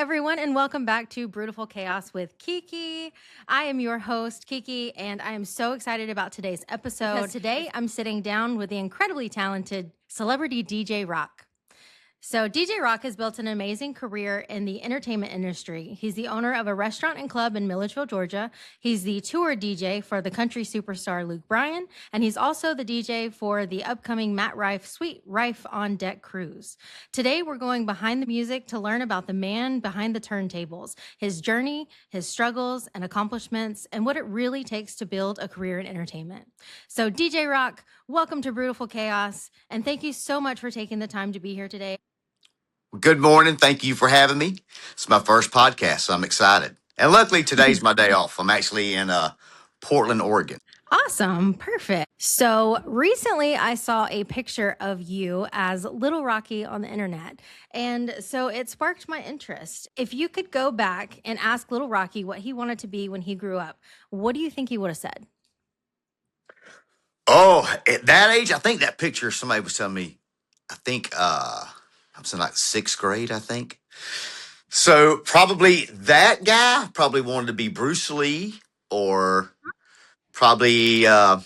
everyone, and welcome back to Brewtiful Chaos with Kiki. I am your host, Kiki, and I am so excited about today's episode. Because today I'm sitting down with the incredibly talented celebrity DJ Rock. So, DJ Rock has built an amazing career in the entertainment industry. He's the owner of a restaurant and club in Milledgeville, Georgia. He's the tour DJ for the country superstar Luke Bryan, and he's also the DJ for the upcoming Matt Rife Sweet Rife on Deck cruise. Today, we're going behind the music to learn about the man behind the turntables, his journey, his struggles and accomplishments, and what it really takes to build a career in entertainment. So, DJ Rock, welcome to Brewtiful Chaos, and thank you so much for taking the time to be here today. Good morning. Thank you for having me. It's my first podcast, so I'm excited. And luckily, today's my day off. I'm actually in Portland, Oregon. Awesome. Perfect. So recently I saw a picture of you as Little Rocky on the internet. And so it sparked my interest. If you could go back and ask Little Rocky what he wanted to be when he grew up, what do you think he would have said? Oh, at that age, I think that picture somebody was telling me, I think I was in like sixth grade, I think. So probably that guy probably wanted to be Bruce Lee or probably an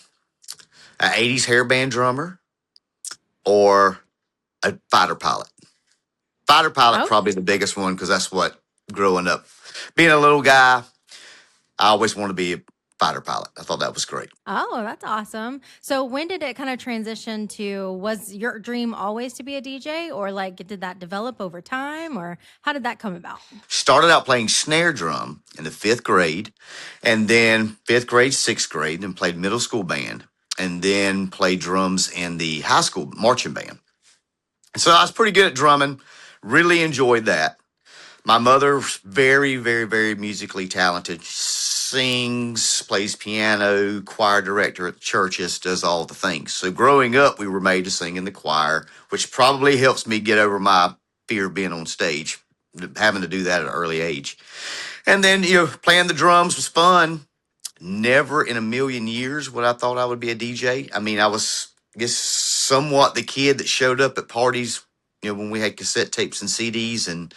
80s hairband drummer or a fighter pilot. Fighter pilot, Oh, probably the biggest one because that's what growing up. Being a little guy, I always wanted to be a fighter pilot. I thought that was great. oh, that's awesome. So when did it kind of transition to, was your dream always to be a DJ, or like did that develop over time, or how did that come about? Started out playing snare drum in the fifth grade, and then fifth grade, sixth grade, then played middle school band, and then played drums in the high school marching band. And so I was pretty good at drumming, really enjoyed that. My mother's very, very, very musically talented. Sings, plays piano, choir director at churches, does all the things. So growing up, we were made to sing in the choir, which probably helps me get over my fear of being on stage, having to do that at an early age. And then, playing the drums was fun. Never in a million years would I thought I would be a DJ. I mean, I was, I guess, somewhat the kid that showed up at parties, when we had cassette tapes and CDs and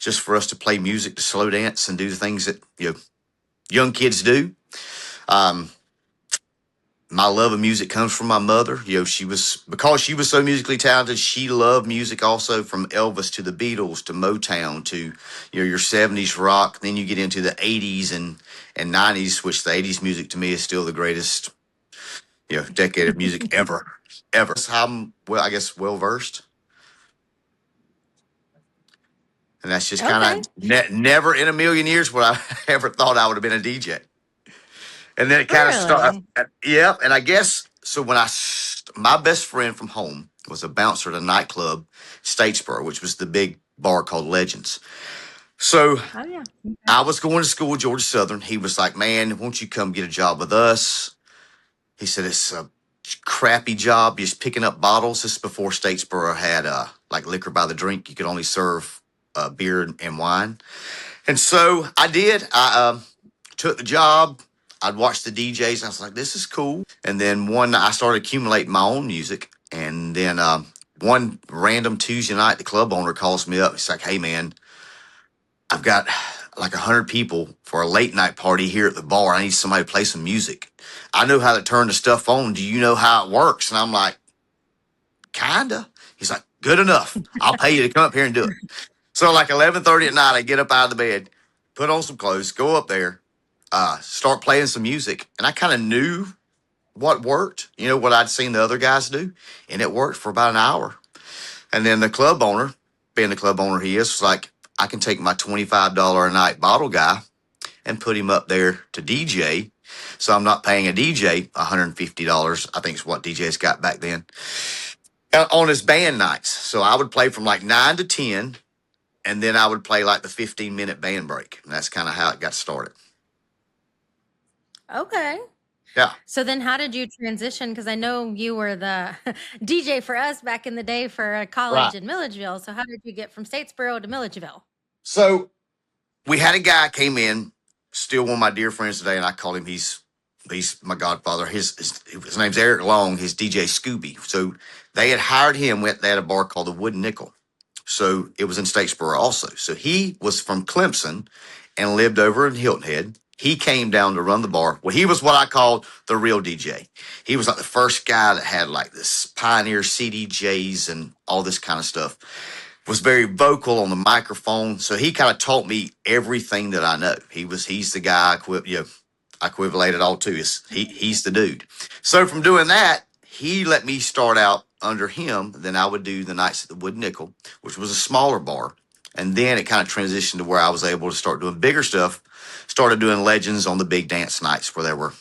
just for us to play music, to slow dance and do the things that, young kids do. My love of music comes from my mother. Because she was so musically talented, she loved music also, from Elvis to the Beatles to Motown to, your 70s rock. Then you get into the 80s and 90s, which the 80s music to me is still the greatest, decade of music ever. That's how I'm, I guess, well versed. And that's just kind of never in a million years would I ever thought I would have been a DJ. And then it kind of started. Really? Yeah. And I guess, so when my best friend from home was a bouncer at a nightclub, Statesboro, which was the big bar called Legends. So Oh, yeah. I was going to school at Georgia Southern. He was like, man, won't you come get a job with us? He said, it's a crappy job, just picking up bottles. This is before Statesboro had like liquor by the drink. You could only serve beer and wine. And so I did. I took the job. I'd watch the DJs. And I was like, this is cool. And then I started accumulating my own music. And then one random Tuesday night, the club owner calls me up. He's like, hey, man, I've got like 100 people for a late night party here at the bar. I need somebody to play some music. I know how to turn the stuff on. Do you know how it works? And I'm like, kinda. He's like, good enough. I'll pay you to come up here and do it. So like 11:30 at night, I get up out of the bed, put on some clothes, go up there, start playing some music. And I kind of knew what worked, what I'd seen the other guys do. And it worked for about an hour. And then the club owner, being the club owner he is, was like, I can take my $25 a night bottle guy and put him up there to DJ. So I'm not paying a DJ $150, I think is what DJs got back then, on his band nights. So I would play from like 9 to 10. And then I would play like the 15-minute band break. And that's kind of how it got started. Okay. Yeah. So then how did you transition? Because I know you were the DJ for us back in the day for a college in Milledgeville. So how did you get from Statesboro to Milledgeville? So we had a guy came in, still one of my dear friends today, and I call him, he's my godfather. His name's Eric Long, his DJ Scooby. So they had hired him. They had a bar called the Wooden Nickel So it was in Statesboro also. So he was from Clemson and lived over in Hilton Head. He came down to run the bar. Well, he was what I called the real DJ. He was like the first guy that had like this Pioneer CDJs and all this kind of stuff. Was very vocal on the microphone. So he kind of taught me everything that I know. He's the guy I equivalated all to. He's the dude. So from doing that, he let me start out under him. Then I would do the nights at the Wood Nickel, which was a smaller bar. And then it kind of transitioned to where I was able to start doing bigger stuff. Started doing Legends on the big dance nights where there were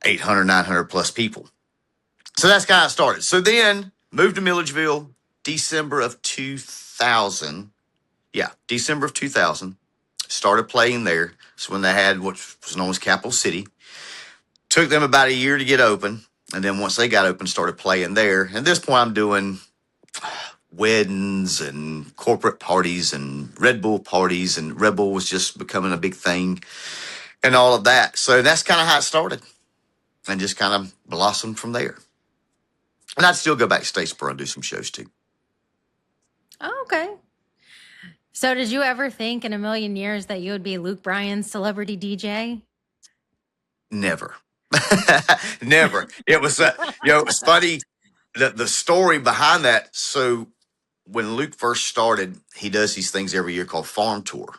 800, 900 plus people. So that's kind of started. So then moved to Milledgeville, December of 2000. Yeah, December of 2000. Started playing there. So when they had what was known as Capital City. Took them about a year to get open. And then once they got open, started playing there. And at this point, I'm doing weddings and corporate parties and Red Bull parties. And Red Bull was just becoming a big thing and all of that. So that's kind of how it started and just kind of blossomed from there. And I'd still go back to Statesboro and do some shows too. Oh, okay. So did you ever think in a million years that you would be Luke Bryan's celebrity DJ? Never. Never. It was, it was funny. The story behind that. So when Luke first started, he does these things every year called Farm Tour.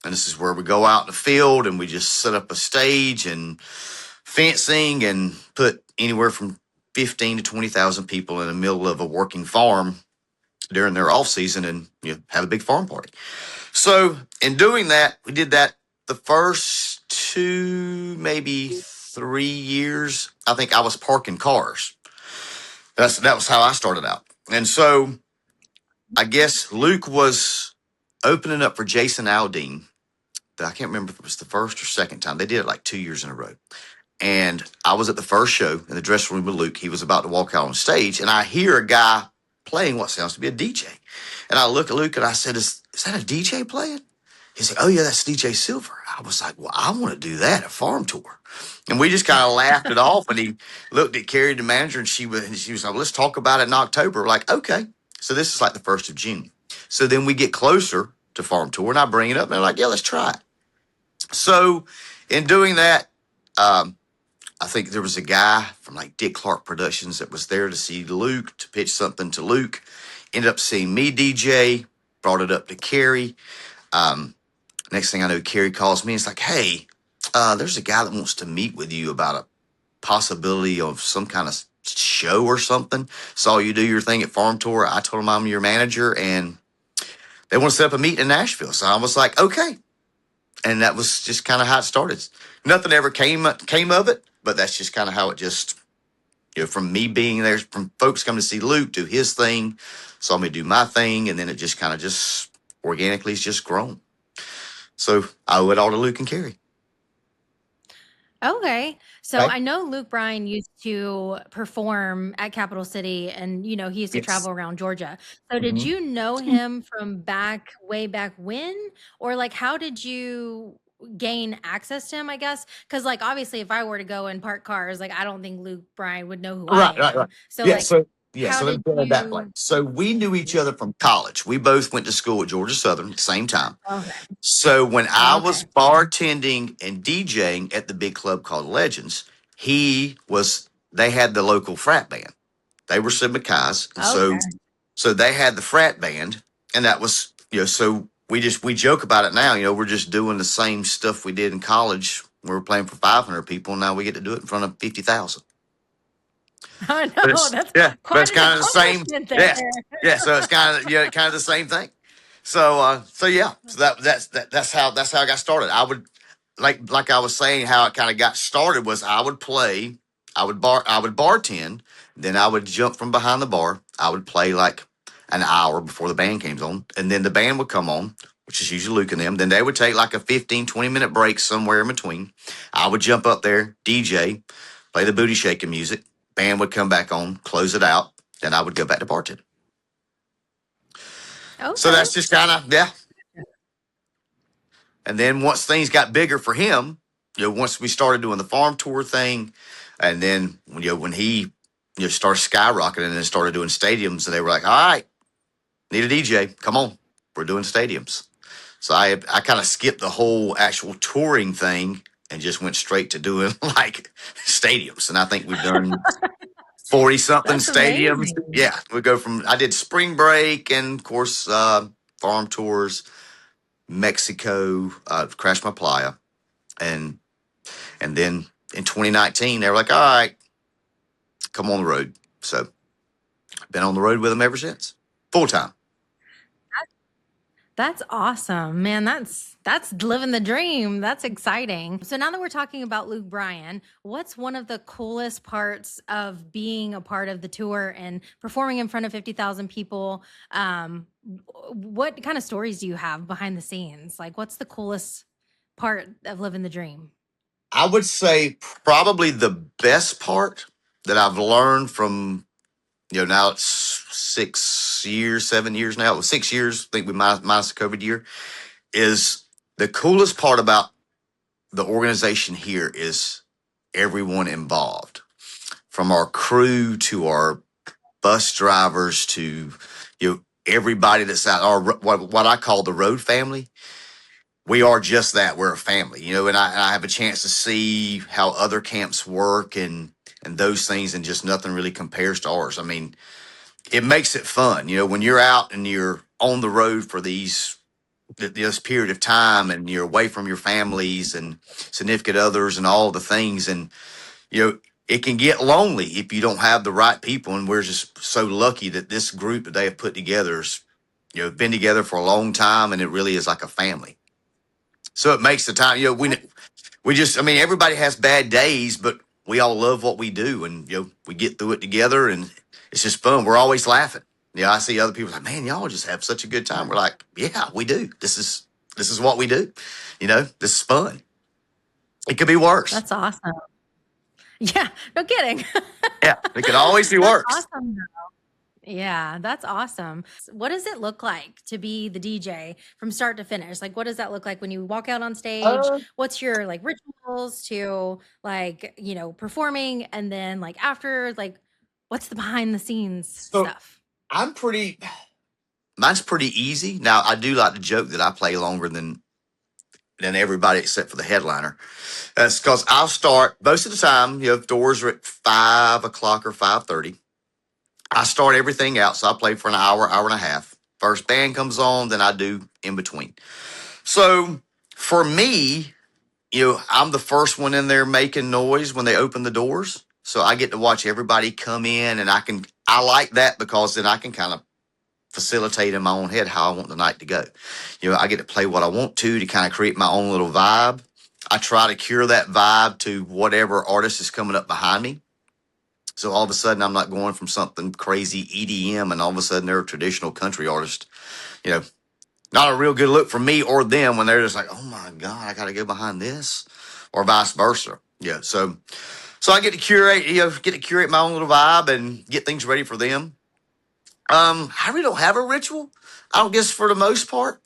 And this is where we go out in the field and we just set up a stage and fencing and put anywhere from 15 to 20,000 people in the middle of a working farm during their off season and have a big farm party. So in doing that, we did that the first 2, maybe 3 years. I think I was parking cars. That was how I started out. And so I guess Luke was opening up for Jason Aldean. I can't remember if it was the first or second time. They did it like 2 years in a row. And I was at the first show in the dressing room with Luke. He was about to walk out on stage, and I hear a guy playing what sounds to be a DJ. And I look at Luke and I said, is that a DJ playing? He said, oh, yeah, that's DJ Silver. I was like, well, I want to do that at Farm Tour. And we just kind of laughed it off. And he looked at Carrie, the manager, and she was like, let's talk about it in October. We're like, okay. So this is like the 1st of June. So then we get closer to Farm Tour, and I bring it up, and they're like, yeah, let's try it. So in doing that, I think there was a guy from like Dick Clark Productions that was there to see Luke, to pitch something to Luke. Ended up seeing me DJ, brought it up to Carrie. Next thing I know, Carrie calls me. It's like, hey, there's a guy that wants to meet with you about a possibility of some kind of show or something. Saw you do your thing at Farm Tour. I told him I'm your manager, and they want to set up a meet in Nashville. So I was like, okay. And that was just kind of how it started. Nothing ever came of it, but that's just kind of how it just, from me being there, from folks coming to see Luke do his thing, saw me do my thing, and then it just kind of just organically has just grown. So I owe it all to Luke and Carrie. Okay. So Right. I know Luke Bryan used to perform at Capital City and, he used to Yes. travel around Georgia. So did you know him from way back when? Or like, how did you gain access to him, I guess? Because like, obviously if I were to go and park cars, like, I don't think Luke Bryan would know who I Right. am. So Yeah. like, So how let me did put it that way. you? So we knew each other from college. We both went to school at Georgia Southern at the same time. Okay. So when I was Okay. bartending and DJing at the big club called Legends, they had the local frat band. They were Sid McKay's. And Okay. so they had the frat band, and that was, so we joke about it now, we're just doing the same stuff we did in college. We were playing for 500 people, and now we get to do it in front of 50,000. I But know that's but it's quite an kind of the same. accomplishment Yeah. there. Yeah. So it's kind of the same thing. So yeah. So that's how I got started. I would like I was saying, how it kind of got started was I would bartend, then I would jump from behind the bar. I would play like an hour before the band came on, and then the band would come on, which is usually Luke and them. Then they would take like a 15, 20-minute break somewhere in between. I would jump up there, DJ, play the booty shaking music. Band would come back on, close it out, then I would go back to bartending. Okay. So that's just kind of, yeah. And then once things got bigger for him, once we started doing the Farm Tour thing, and then when he started skyrocketing and then started doing stadiums, and they were like, all right, need a DJ. Come on, we're doing stadiums. So I kind of skipped the whole actual touring thing and just went straight to doing like stadiums. And I think we've done 40 something That's stadiums. amazing. Yeah, we go from, I did spring break and of course, farm tours, Mexico, crashed my playa. And, and then in 2019, they were like, all right, come on the road. So I've been on the road with them ever since, full time. That's awesome, man. That's living the dream. That's exciting. So now that we're talking about Luke Bryan, what's one of the coolest parts of being a part of the tour and performing in front of 50,000 people? What kind of stories do you have behind the scenes? Like, what's the coolest part of living the dream? I would say probably the best part that I've learned from, now it's 6 years, 7 years now. It was 6 years, I think we minus the COVID year, is the coolest part about the organization here is everyone involved, from our crew to our bus drivers to, everybody that's out, our, what I call the road family. We are just that. We're a family, and I have a chance to see how other camps work and those things, and just nothing really compares to ours. I mean, it makes it fun, when you're out and you're on the road for this period of time, and you're away from your families and significant others and all the things, and it can get lonely if you don't have the right people. And we're just so lucky that this group that they have put together is, been together for a long time, and it really is like a family. So it makes the time, we just, I mean, everybody has bad days, but we all love what we do, and we get through it together, and it's just fun. We're always laughing. I see other people like, man, y'all just have such a good time. We're like, yeah, we do. This is what we do. This is fun. It could be worse. That's awesome. Yeah, no kidding. Yeah, it could always be worse. Awesome. Yeah, that's awesome. What does it look like to be the DJ from start to finish? Like, what does that look like when you walk out on stage? What's your like rituals to like, performing? And then like after, like, what's the behind the scenes stuff? Mine's pretty easy. Now, I do like to joke that I play longer than everybody except for the headliner. That's because I'll start most of the time, if doors are at 5 o'clock or 5:30. I start everything out. So I play for an hour, hour and a half. First band comes on, then I do in between. So for me, I'm the first one in there making noise when they open the doors. So I get to watch everybody come in, and I like that because then I can kind of facilitate in my own head how I want the night to go. I get to play what I want to kind of create my own little vibe. I try to cure that vibe to whatever artist is coming up behind me. So all of a sudden, I'm not going from something crazy EDM, and all of a sudden they're a traditional country artist. Not a real good look for me or them when they're just like, oh my God, I got to go behind this, or vice versa. Yeah. So I get to curate my own little vibe and get things ready for them. I really don't have a ritual. I don't guess for the most part.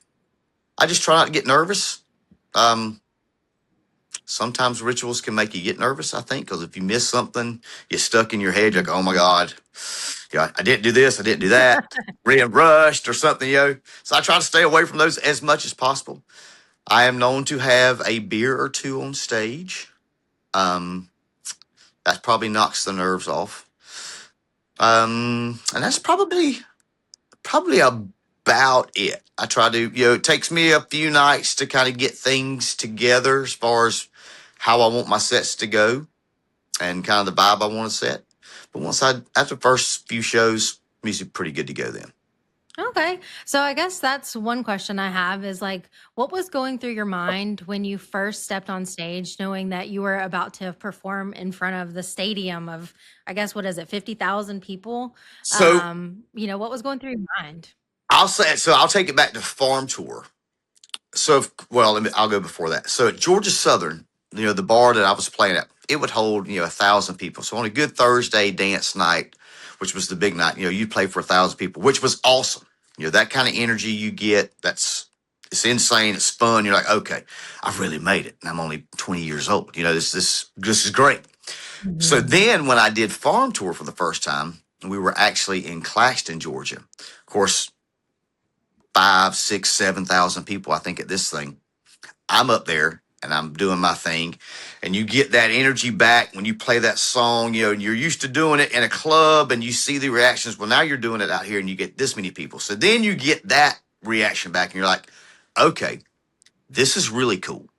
I just try not to get nervous. Sometimes rituals can make you get nervous, I think, because if you miss something, you're stuck in your head. You're like, oh my God, I didn't do this, I didn't do that, real rushed or something, So I try to stay away from those as much as possible. I am known to have a beer or two on stage. That probably knocks the nerves off. And that's probably about it. I try to, it takes me a few nights to kind of get things together as far as how I want my sets to go and kind of the vibe I want to set. But after the first few shows, music pretty good to go then. Okay. So I guess that's one question I have is like, what was going through your mind when you first stepped on stage, knowing that you were about to perform in front of the stadium of, I guess, what is it, 50,000 people? So, what was going through your mind? I'll take it back to farm tour. So, I'll go before that. So at Georgia Southern, the bar that I was playing at, it would hold, 1,000 people. So on a good Thursday dance night, which was the big night, you play for 1,000 people, which was awesome. That kind of energy you get, it's insane. It's fun. You're like, okay, I've really made it. And I'm only 20 years old. This is great. Mm-hmm. So then when I did farm tour for the first time, we were actually in Claxton, Georgia. Of course, 5, 6, 7,000 people, I think, at this thing. I'm up there and I'm doing my thing. And you get that energy back when you play that song, and you're used to doing it in a club and you see the reactions. Well, now you're doing it out here and you get this many people. So then you get that reaction back and you're like, okay, this is really cool.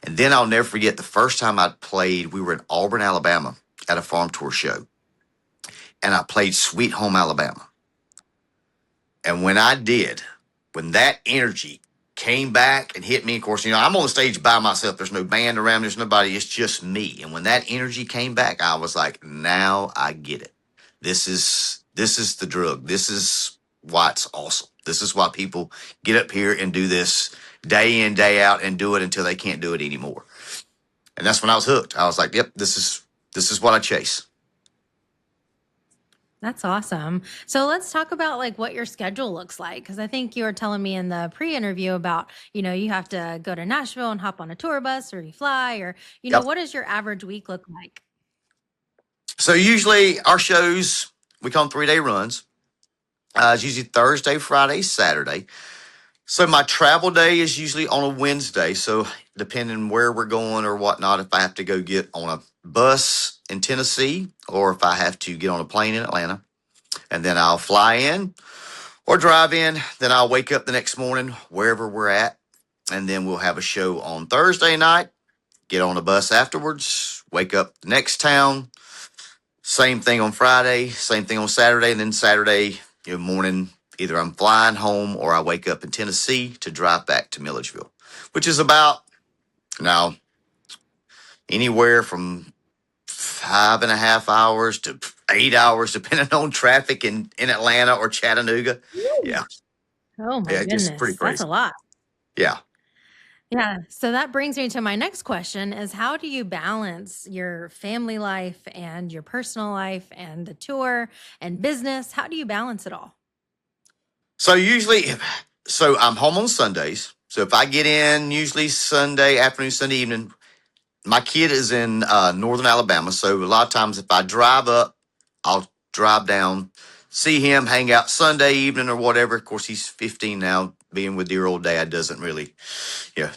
And then I'll never forget the first time I played, we were in Auburn, Alabama at a farm tour show. And I played Sweet Home Alabama. And when I did, when that energy came back and hit me, of course, I'm on the stage by myself. There's no band around. There's nobody. It's just me. And when that energy came back, I was like, now I get it. This is the drug. This is why it's awesome. This is why people get up here and do this day in, day out and do it until they can't do it anymore. And that's when I was hooked. I was like, yep, this is what I chase. That's awesome. So let's talk about like what your schedule looks like. Cause I think you were telling me in the pre-interview about, you have to go to Nashville and hop on a tour bus or you fly or, Yep. what does your average week look like? So usually our shows, we call them 3-day runs. It's usually Thursday, Friday, Saturday. So my travel day is usually on a Wednesday. So depending where we're going or whatnot, if I have to go get on a bus in Tennessee or if I have to get on a plane in Atlanta, and then I'll fly in or drive in, then I'll wake up the next morning wherever we're at, and then we'll have a show on Thursday night, get on a bus afterwards, wake up the next town, same thing on Friday, same thing on Saturday, and then Saturday morning, either I'm flying home or I wake up in Tennessee to drive back to Milledgeville, which is about now anywhere from 5.5 hours to 8 hours, depending on traffic in Atlanta or Chattanooga. Yeah, Oh my yeah, it's just pretty goodness. That's crazy. a lot. Yeah. Yeah. So that brings me to my next question is how do you balance your family life and your personal life and the tour and business? How do you balance it all? So so I'm home on Sundays. So if I get in, usually Sunday afternoon, Sunday evening, my kid is in northern Alabama. So a lot of times if I drive up, I'll drive down, see him, hang out Sunday evening or whatever. Of course, he's 15 now. Being with dear old dad doesn't really,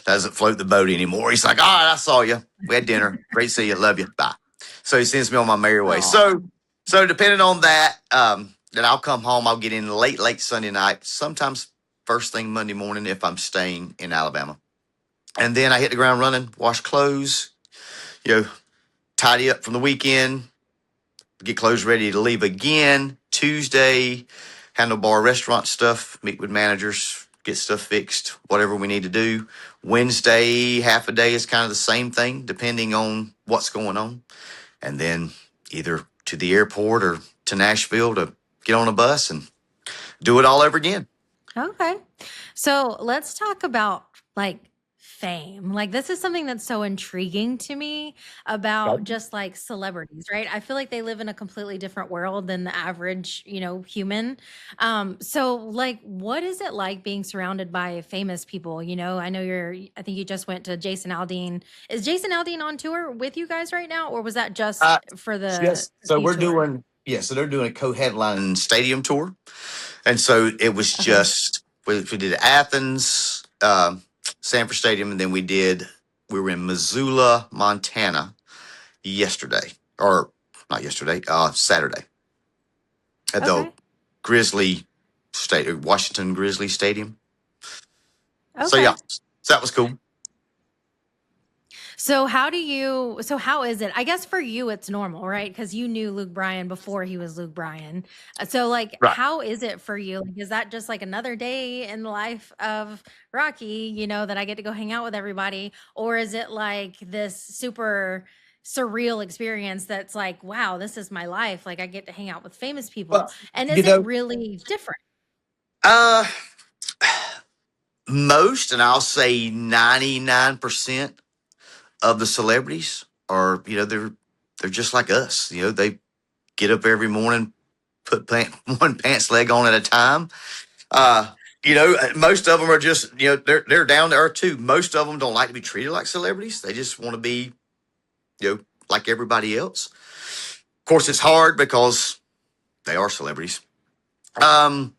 doesn't float the boat anymore. He's like, all right, I saw you. We had dinner. Great to see you. Love you. Bye. So he sends me on my merry way. Oh, So depending on that, then I'll come home. I'll get in late Sunday night, sometimes first thing Monday morning if I'm staying in Alabama. And then I hit the ground running, wash clothes, you know, tidy up from the weekend, get clothes ready to leave again. Tuesday, handle bar restaurant stuff, meet with managers, get stuff fixed, whatever we need to do. Wednesday, half a day is kind of the same thing, depending on what's going on. And then either to the airport or to Nashville to get on a bus and do it all over again. okay. So let's talk about like fame. Like this is something that's so intriguing to me about just like celebrities, right? I feel like they live in a completely different world than the average, human. So like what is it like being surrounded by famous people? I know I think you just went to Jason Aldean. Is Jason Aldean on tour with you guys right now, or was that just for the Yes. So Sea we're tour? so they're doing a co-headline stadium tour. And so it was Okay. just, we did Athens, Sanford Stadium, and then we were in Missoula, Montana yesterday, or not yesterday, Saturday at the Okay. Washington Grizzly Stadium. So Okay. yeah, so that was cool. So how is it? I guess for you it's normal, right? Because you knew Luke Bryan before he was Luke Bryan. So like Right. how is it for you? Like, is that just like another day in the life of Rocky, that I get to go hang out with everybody? Or is it like this super surreal experience that's like, wow, this is my life. Like I get to hang out with famous people. Well, And you is it know, really different? uh, most, and I'll say 99% of the celebrities are, they're just like us. They get up every morning, put one pants leg on at a time. Most of them are just, they're down to earth too. Most of them don't like to be treated like celebrities. They just want to be, like everybody else. Of course, it's hard because they are celebrities. Um,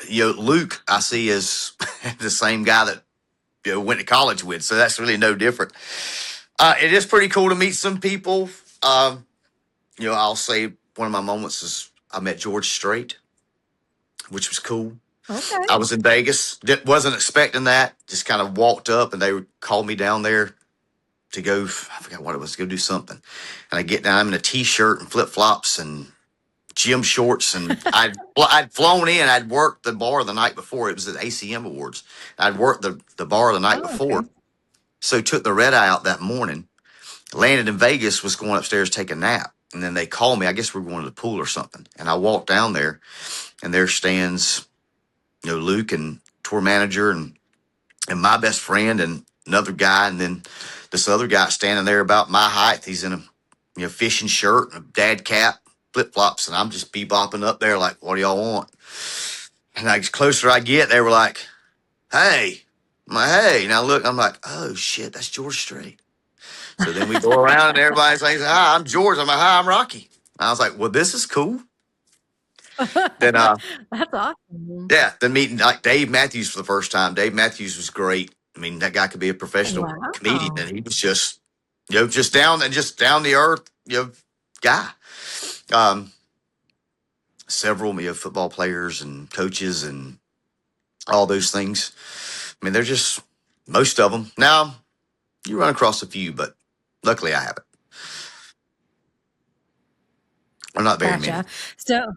Luke, I see as the same guy that went to college with, so that's really no different. It is pretty cool to meet some people. I'll say one of my moments is I met George Strait, which was cool. Okay. I was in Vegas, wasn't expecting that. Just kind of walked up, and they called me down there to go. I forgot what it was, to go do something. And I get down, I'm in a t-shirt and flip flops and gym shorts, and I'd flown in. I'd worked the bar the night before. It was at ACM Awards. I'd worked the bar the night Oh, before, okay. so took the red eye out that morning. Landed in Vegas, was going upstairs to take a nap, and then they called me. I guess we were going to the pool or something. And I walked down there, and there stands Luke and tour manager and my best friend and another guy, and then this other guy standing there about my height. He's in a fishing shirt and a dad cap, flip flops, and I'm just bebopping up there like, what do y'all want? And the closer I get, they were like, hey. I'm like, hey. Now look, I'm like, oh shit, that's George Strait. So then we go around and everybody's like, hi, I'm George. I'm like, hi, I'm Rocky. I was like, well, this is cool. Then That's awesome. yeah, then meeting like Dave Matthews for the first time. Dave Matthews was great. I mean, that guy could be a professional comedian, Wow. and he was just, just down the earth, guy. Um, Several, football players and coaches and all those things. I mean, they're just most of them. Now you run across a few, but luckily I haven't. Or not very many. Gotcha. So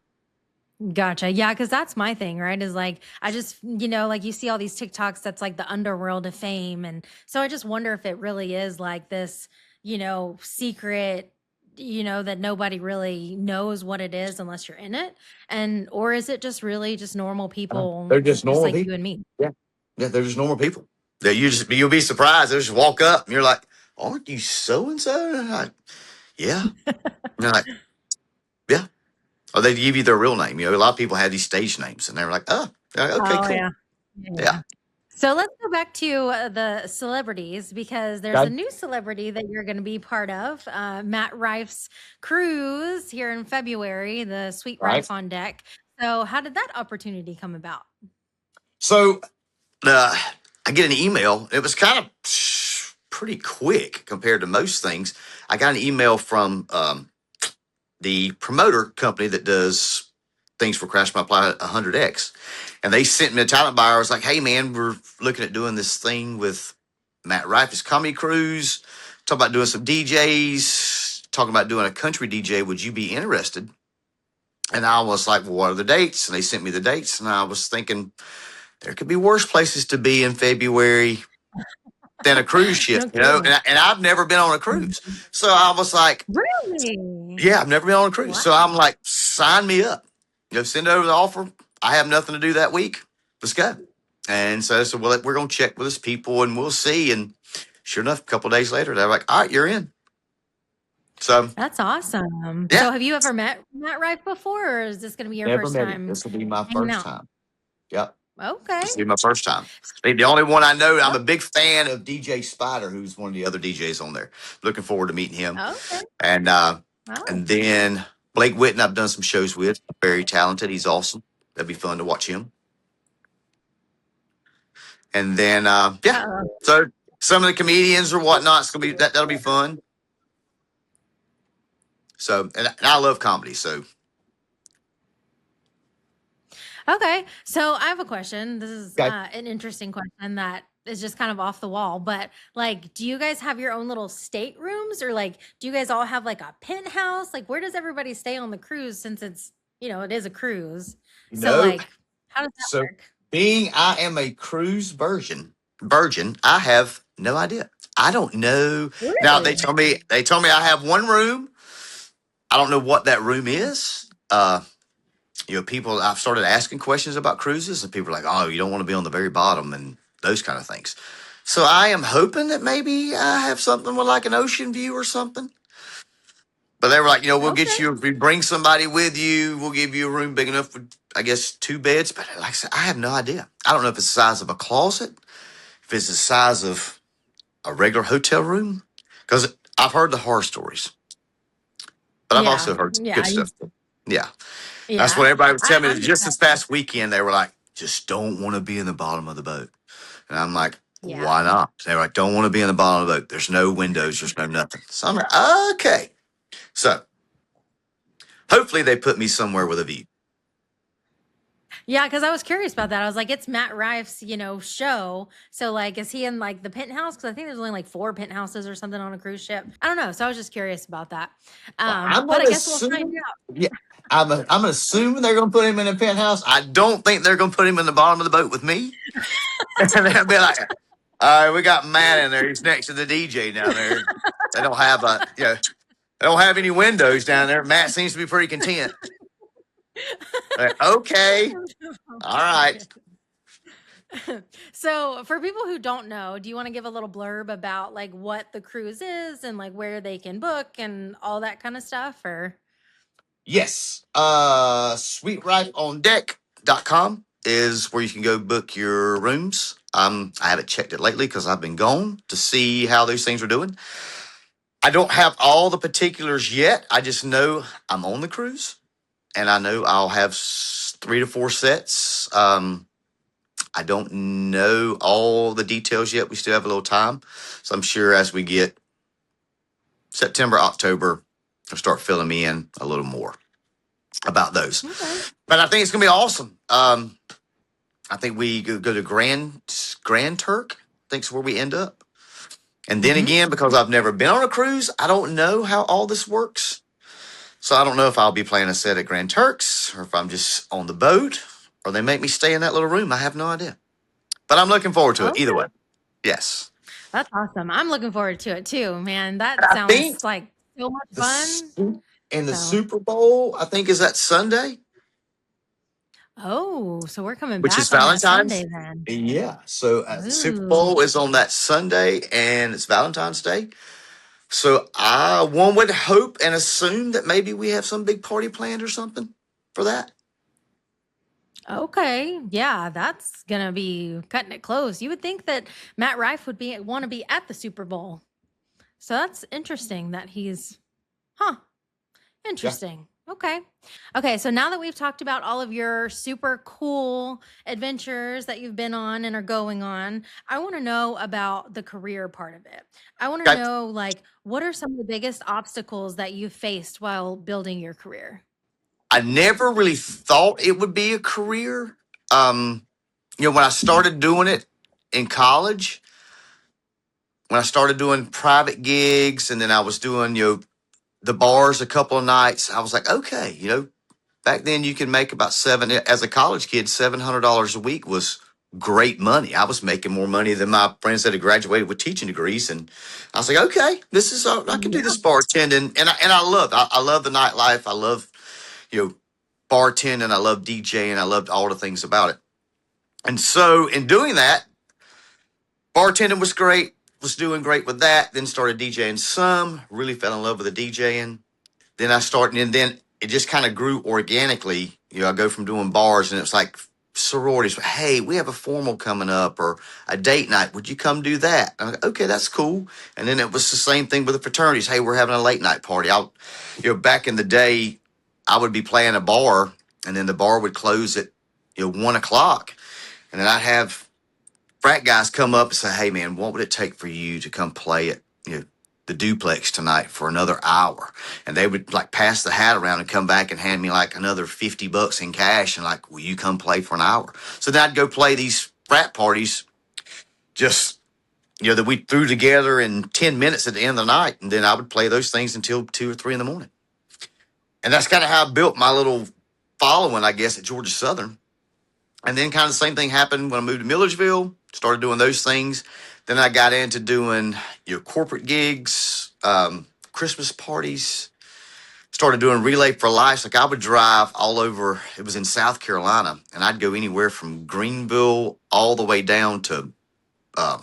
gotcha. Yeah, because that's my thing, right? Is like I just, like you see all these TikToks that's like the underworld of fame. And so I just wonder if it really is like this, secret, that nobody really knows what it is unless you're in it. And or is it just really just normal people They're just just normal like you people. and me? Yeah, yeah, they're just normal people. That you'll be surprised. They'll just walk up and you're like, aren't you so and so? Yeah. And they're like, yeah. Or they give you their real name. A lot of people have these stage names, and they're like, oh, okay, Oh cool. yeah. Yeah. Yeah. So let's go back to the celebrities because there's a Okay. new celebrity that you're going to be part of. Matt Rife's cruise here in February, the Sweet Right. Rife on deck. So, how did that opportunity come about? So I get an email. It was kind of pretty quick compared to most things. I got an email from the promoter company that does things for Crash My Fly 100X. And they sent me a talent buyer. I was like, hey, man, we're looking at doing this thing with Matt Rife's Comedy Cruise, talking about doing some DJs, talking about doing a country DJ. Would you be interested? And I was like, well, what are the dates? And they sent me the dates. And I was thinking, there could be worse places to be in February than a cruise ship, No kidding. And I've never been on a cruise. So I was like, Really? yeah, I've never been on a cruise. Wow. So I'm like, sign me up. Send over the offer. I have nothing to do that week. Let's go. And so I said, well, we're going to check with his people and we'll see. And sure enough, a couple of days later, they're like, all right, you're in. So That's awesome. yeah. So, have you ever met Matt Rife before, or is this going to be your Never first met him. time This will be my hanging first out? time. Yep. Okay. This will be my first time. The only one I know, I'm Oh, a big fan of DJ Spider, who's one of the other DJs on there. Looking forward to meeting him. okay. And Oh, then Blake Witten, I've done some shows with. Very talented. He's awesome. That'd be fun to watch him. And then yeah. So some of the comedians or whatnot, it's gonna be that'll be fun. So and I love comedy. So okay. So I have a question. This is okay. an interesting question that is just kind of off the wall. But like, do you guys have your own little staterooms, or like, do you guys all have like a penthouse? Like, where does everybody stay on the cruise since it's it is a cruise? So like, how does that So work? being I am a cruise virgin, I have no idea. I don't know. Now Really? they told me I have one room. I don't know what that room is. People, I've started asking questions about cruises, and people are like, oh, you don't want to be on the very bottom and those kind of things. So I am hoping that maybe I have something with like an ocean view or something. But they were like, we'll Okay. get you, if we bring somebody with you, we'll give you a room big enough for, I guess, 2 beds. But like I said, I have no idea. I don't know if it's the size of a closet, if it's the size of a regular hotel room, because I've heard the horror stories, but I've Yeah. also heard Yeah. good stuff. Yeah. That's what Yeah. everybody was telling me. I'm Just this past weekend, they were like, just don't want to be in the bottom of the boat. And I'm like, yeah. why not? They were like, don't want to be in the bottom of the boat. There's no windows. There's no nothing. So I'm like, okay. So hopefully they put me somewhere with a view. Yeah, because I was curious about that. I was like, it's Matt Rife's, show. So, like, is he in like the penthouse? Because I think there's only like 4 penthouses or something on a cruise ship. I don't know. So I was just curious about that. Well, I'm But going I to guess we'll find assume, out. yeah, I'm assuming they're going to put him in a penthouse. I don't think they're going to put him in the bottom of the boat with me. And they'll be like, all right, we got Matt in there. He's next to the DJ down there. They don't have they don't have any windows down there. Matt seems to be pretty content. Like, okay, all Oh my right. So, for people who don't know, do you want to give a little blurb about like what the cruise is and like where they can book and all that kind of stuff? Or Yes. SweetRifeOnDeck.com is where you can go book your rooms. I haven't checked it lately because I've been gone to see how those things are doing. I don't have all the particulars yet. I just know I'm on the cruise, and I know I'll have 3 to 4 sets. I don't know all the details yet. We still have a little time, so I'm sure as we get September, October, they'll start filling me in a little more about those. okay. But I think it's gonna be awesome. I think we go to Grand Turk. I think's where we end up. And then Mm-hmm. again, because I've never been on a cruise, I don't know how all this works. So I don't know if I'll be playing a set at Grand Turks or if I'm just on the boat or they make me stay in that little room. I have no idea. But I'm looking forward to it either Okay. way. Yes. That's awesome. I'm looking forward to it too, man. And That I think sounds like so much the fun. the So, Super Bowl, I think, is that Sunday, oh, so we're coming which is back on that Valentine's. Sunday then. Yeah. So the Super Ooh. Bowl is on that Sunday and it's Valentine's Day. So one would hope and assume that maybe we have some big party planned or something for that. Okay. Yeah, that's gonna be cutting it close. You would think that Matt Rife would be want to be at the Super Bowl. So that's interesting that he's huh. Yeah. Interesting. Okay. Okay. So now that we've talked about all of your super cool adventures that you've been on and are going on, I want to know about the career part of it. I want to Okay. know, like, what are some of the biggest obstacles that you've faced while building your career? I never really thought it would be a career. Um, when I started doing it in college, when I started doing private gigs, and then I was doing the bars a couple of nights, I was like, okay, back then you could make about as a college kid, $700 a week was great money. I was making more money than my friends that had graduated with teaching degrees, and I was like, okay, this is I can do Yeah. this bartending, and I love the nightlife. I love you know bartending. I love DJing. I loved all the things about it. And so in doing that, bartending was great. Was doing great with that. Then started DJing some. Really fell in love with the DJing. Then I started, and then it just kind of grew organically. I go from doing bars, and it's like sororities. Hey, we have a formal coming up or a date night. Would you come do that? I'm like, okay, that's cool. And then it was the same thing with the fraternities. Hey, we're having a late night party. Back in the day, I would be playing a bar, and then the bar would close at 1 o'clock, and then I'd have frat guys come up and say, "Hey, man, what would it take for you to come play at the duplex tonight for another hour?" And they would like pass the hat around and come back and hand me like another $50 in cash and like, "Will you come play for an hour?" So then I'd go play these frat parties, just that we threw together in 10 minutes at the end of the night, and then I would play those things until 2 or 3 in the morning. And that's kind of how I built my little following, I guess, at Georgia Southern. And then kind of the same thing happened when I moved to Millersville, started doing those things. Then I got into doing corporate gigs, Christmas parties, started doing Relay for Life. Like I would drive all over, it was in South Carolina, and I'd go anywhere from Greenville all the way down to uh,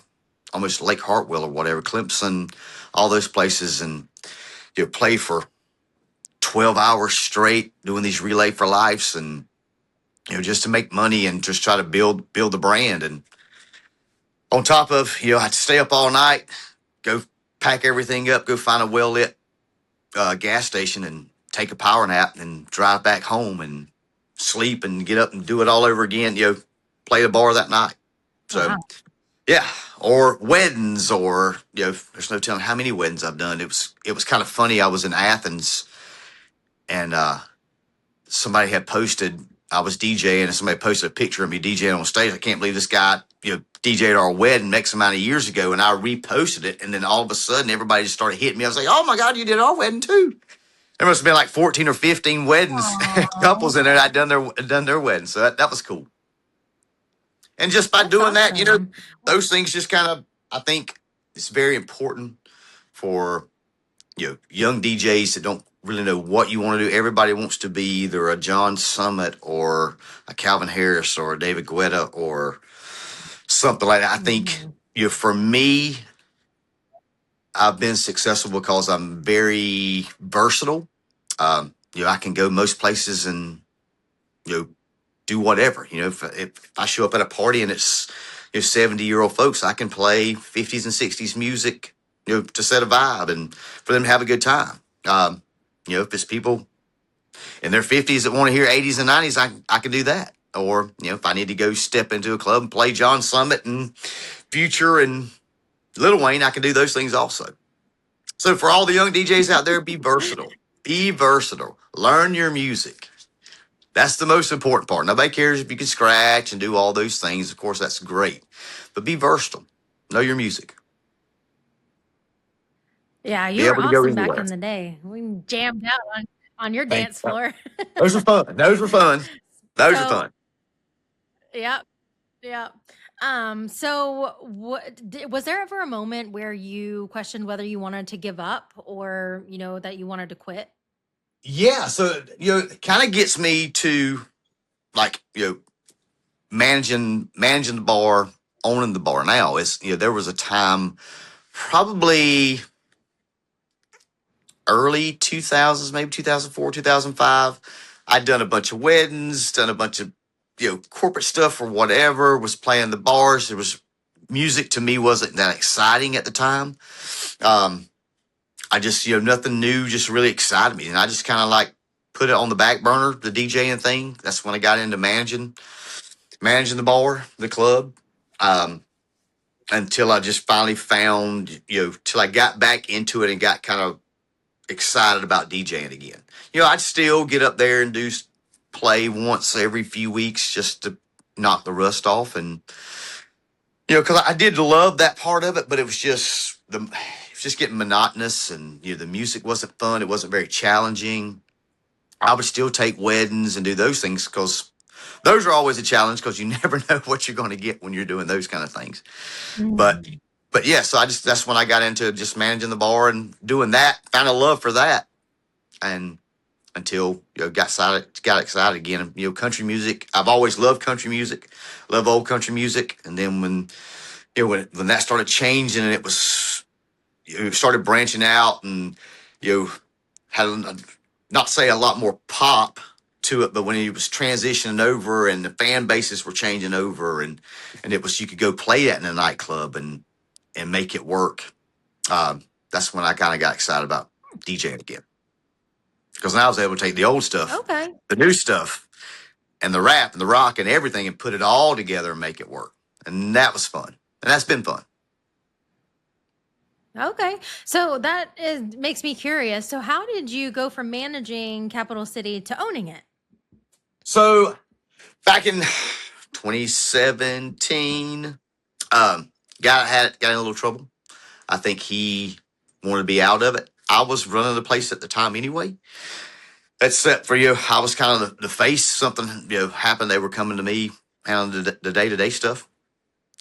almost Lake Hartwell or whatever, Clemson, all those places, and play for 12 hours straight doing these Relay for Lives, and just to make money and just try to build the brand. And on top of, I'd stay up all night, go pack everything up, go find a well lit gas station, and take a power nap and drive back home and sleep and get up and do it all over again. Play the bar that night. So Wow. yeah, or weddings, or there's no telling how many weddings I've done. It was kind of funny. I was in Athens, and somebody had posted. I was DJing, and somebody posted a picture of me DJing on stage. I can't believe this guy, DJed our wedding X amount of years ago, and I reposted it, and then all of a sudden, everybody just started hitting me. I was like, "Oh my God, you did our wedding too!" There must have been like 14 or 15 weddings, Aw, couples in there. I'd done their wedding, so that was cool. And just by that's doing that, awesome. those things just kind of, I think it's very important for, young DJs that don't really know what you want to do. Everybody wants to be either a John Summit or a Calvin Harris or a David Guetta or something like that. I think, Mhm. for me, I've been successful because I'm very versatile. I can go most places and, you know, do whatever. If I show up at a party and it's 70-year-old folks, I can play 50s and 60s music, to set a vibe and for them to have a good time. If it's people in their 50s that want to hear 80s and 90s, I can do that. Or, if I need to go step into a club and play John Summit and Future and Lil Wayne, I can do those things also. So for all the young DJs out there, be versatile. Be versatile. Learn your music. That's the most important part. Nobody cares if you can scratch and do all those things. Of course, that's great. But be versatile. Know your music. Yeah, you Be were able to go awesome back anywhere. in the day. We jammed out on your Thank dance you. floor. Those were fun. Those were fun. Those were So, fun. yeah, yeah. So was there ever a moment where you questioned whether you wanted to give up or, that you wanted to quit? Yeah. So, it kind of gets me to like, managing the bar, owning the bar now. There was a time probably early 2000s, maybe 2004, 2005. I'd done a bunch of weddings, done a bunch of, corporate stuff or whatever, was playing the bars. There was music to me wasn't that exciting at the time. Um, I just, nothing new just really excited me. And I just kind of like put it on the back burner, the DJing thing. That's when I got into managing the bar, the club. Um, until I just finally found, till I got back into it and got kind of excited about DJing again. I'd still get up there and play once every few weeks just to knock the rust off, and because I did love that part of it, but it was just getting monotonous, and the music wasn't fun. It wasn't very challenging. I would still take weddings and do those things because those are always a challenge because you never know what you're going to get when you're doing those kind of things. But Mm. but yeah, so that's when I got into just managing the bar and doing that. Found a love for that, and until got excited again. And, country music. I've always loved country music, love old country music. And then when that started changing and it was started branching out and had not say a lot more pop to it, but when it was transitioning over and the fan bases were changing over and it was you could go play that in a nightclub and make it work. That's when I kind of got excited about DJing again because now I was able to take the old stuff, Okay. the new stuff, and the rap and the rock and everything and put it all together and make it work. And that was fun. And that's been fun. Okay. So makes me curious. So how did you go from managing Capital City to owning it? So back in 2017, got in a little trouble. I think he wanted to be out of it. I was running the place at the time anyway. Except for I was kind of the face. Something happened. They were coming to me handling the day to day stuff.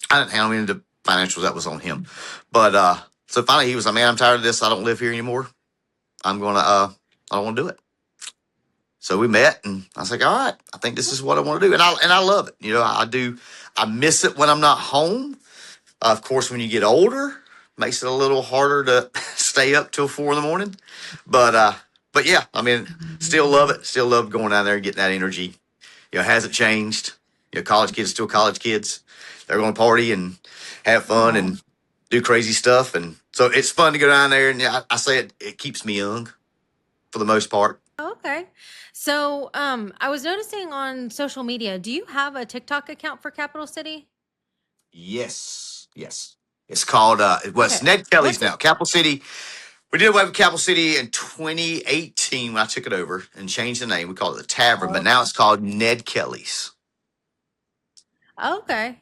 I didn't handle any of the financials. That was on him. But so finally he was like, "Man, I'm tired of this. I don't live here anymore. I'm gonna I don't want to do it." So we met, and I was like, "All right, I think this is what I want to do," and I love it. I do. I miss it when I'm not home. Of course, when you get older, makes it a little harder to stay up till 4 in the morning. But yeah, I mean, still love it. Still love going down there and getting that energy. It hasn't changed. College kids still college kids. They're going to party and have fun Oh, and do crazy stuff, and so it's fun to go down there. And I say it keeps me young for the most part. Okay. So, I was noticing on social media, do you have a TikTok account for Capital City? Yes, yes. It's called it's Okay. Ned Kelly's What's it? now. Capital City. We did away with Capital City in 2018 when I took it over and changed the name. We called it the Tavern, but now Okay. it's called Ned Kelly's. Okay.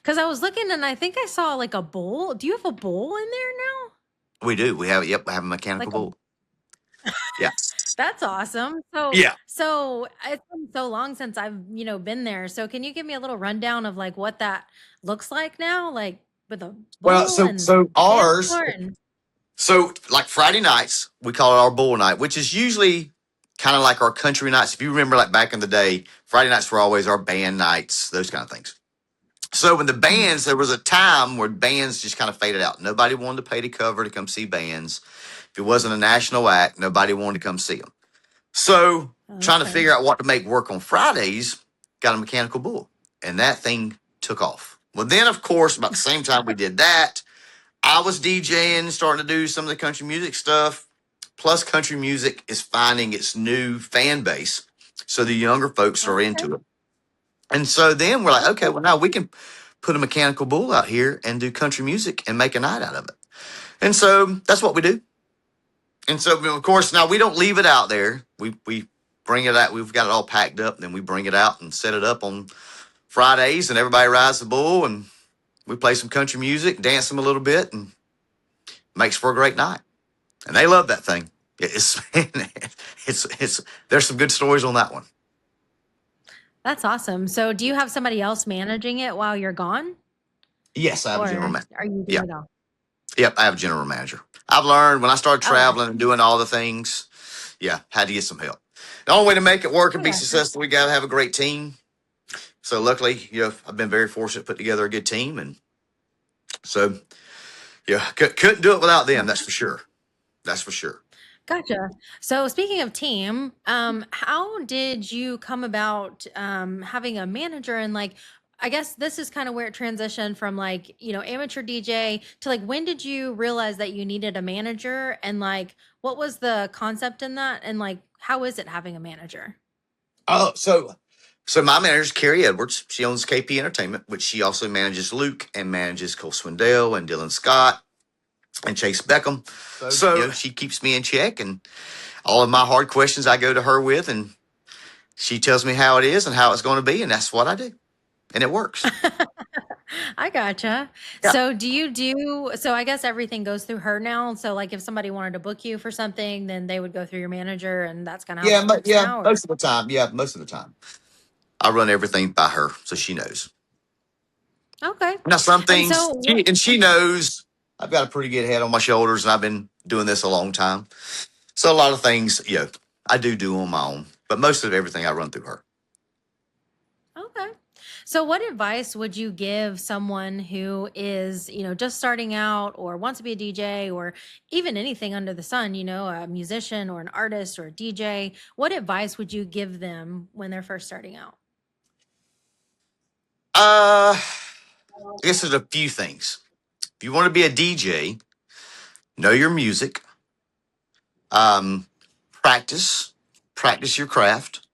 Because I was looking and I think I saw like a bowl. Do you have a bowl in there now? We do. We have it. Yep, we have a mechanical Like a bull. Yeah. That's awesome. So Yeah. so it's been so long since I've, been there. So can you give me a little rundown of like what that looks like now? Like with a Well, bowl and so the dance ours. floor and So like Friday nights, we call it our bull night, which is usually kind of like our country nights. If you remember, like back in the day, Friday nights were always our band nights, those kind of things. So when the Mhm. bands, there was a time where bands just kind of faded out. Nobody wanted to pay to cover to come see bands. If it wasn't a national act, nobody wanted to come see them. So trying to Okay. figure out what to make work on Fridays, got a mechanical bull, and that thing took off. Well, then of course, about the same time we did that, I was DJing, starting to do some of the country music stuff. Plus, country music is finding its new fan base. So the younger folks are Okay. into it. And so then we're like, okay, Okay. well, now we can put a mechanical bull out here and do country music and make a night out of it. And so that's what we do. And so, of course, now we don't leave it out there. We bring it out. We've got it all packed up. And then we bring it out and set it up on Fridays, and everybody rides the bull, and we play some country music, dance them a little bit, and makes for a great night. And they love that thing. It's it's there's some good stories on that one. That's awesome. So do you have somebody else managing it while you're gone? Yes, I have a general Or manager. are you Yeah, doing it all? yep, I have a general manager. I've learned when I started Okay. traveling and doing all the things, yeah, had to get some help. The only way to make it work and I be gotcha. successful, we got to have a great team. So luckily, I've been very fortunate to put together a good team, and so yeah, couldn't do it without them. That's for sure. That's for sure. Gotcha. So speaking of team, how did you come about having a manager and like I guess this is kind of where it transitioned from like, amateur DJ to like when did you realize that you needed a manager and like what was the concept in that and like how is it having a manager? Oh, so my manager's Carrie Edwards. She owns KP Entertainment, which she also manages Luke and manages Cole Swindell and Dylan Scott and Chase Beckham. So she keeps me in check, and all of my hard questions I go to her with, and she tells me how it is and how it's going to be, and that's what I do, and it works. I gotcha. Yeah, So so I guess everything goes through her now. So like if somebody wanted to book you for something, then they would go through your manager and that's kind of how that works yeah, now or most of the time. Yeah, most of the time. I run everything by her, so she knows. okay. Now, some And things, so what she knows I've got a pretty good head on my shoulders, and I've been doing this a long time. So a lot of things, I do on my own, but most of everything I run through her. okay. So what advice would you give someone who is, just starting out or wants to be a DJ or even anything under the sun, a musician or an artist or a DJ? What advice would you give them when they're first starting out? I guess there's a few things. If you want to be a DJ, know your music, um, practice, practice your craft.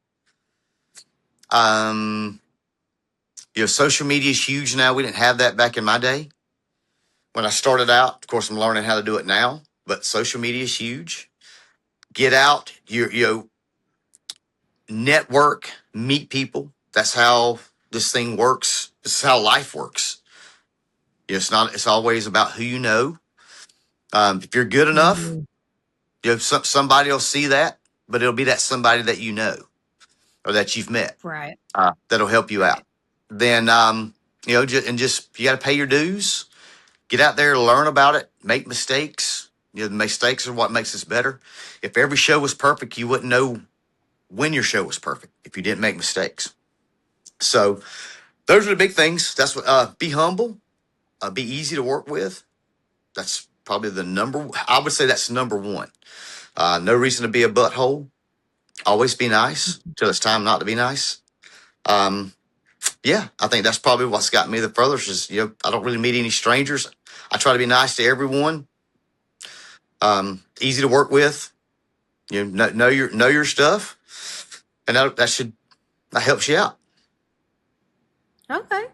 Um, social media is huge now. We didn't have that back in my day when I started out. Of course, I'm learning how to do it now, but social media is huge. Get out, network, meet people. That's how this thing works. This is how life works. It's not. It's always about who you know. If you're good enough, Mhm. somebody will see that, but it'll be that somebody that you know or that you've met Right. that'll help you out. Right. Then, just you got to pay your dues. Get out there, learn about it, make mistakes. The mistakes are what makes us better. If every show was perfect, you wouldn't know when your show was perfect if you didn't make mistakes. So those are the big things. That's what. Be humble. Be easy to work with. That's probably the number. I would say that's number one. No reason to be a butthole. Always be nice till it's time not to be nice. Um, yeah, I think that's probably what's got me the furthest. Is I don't really meet any strangers. I try to be nice to everyone. Easy to work with. Know your stuff, and that helps you out. Okay.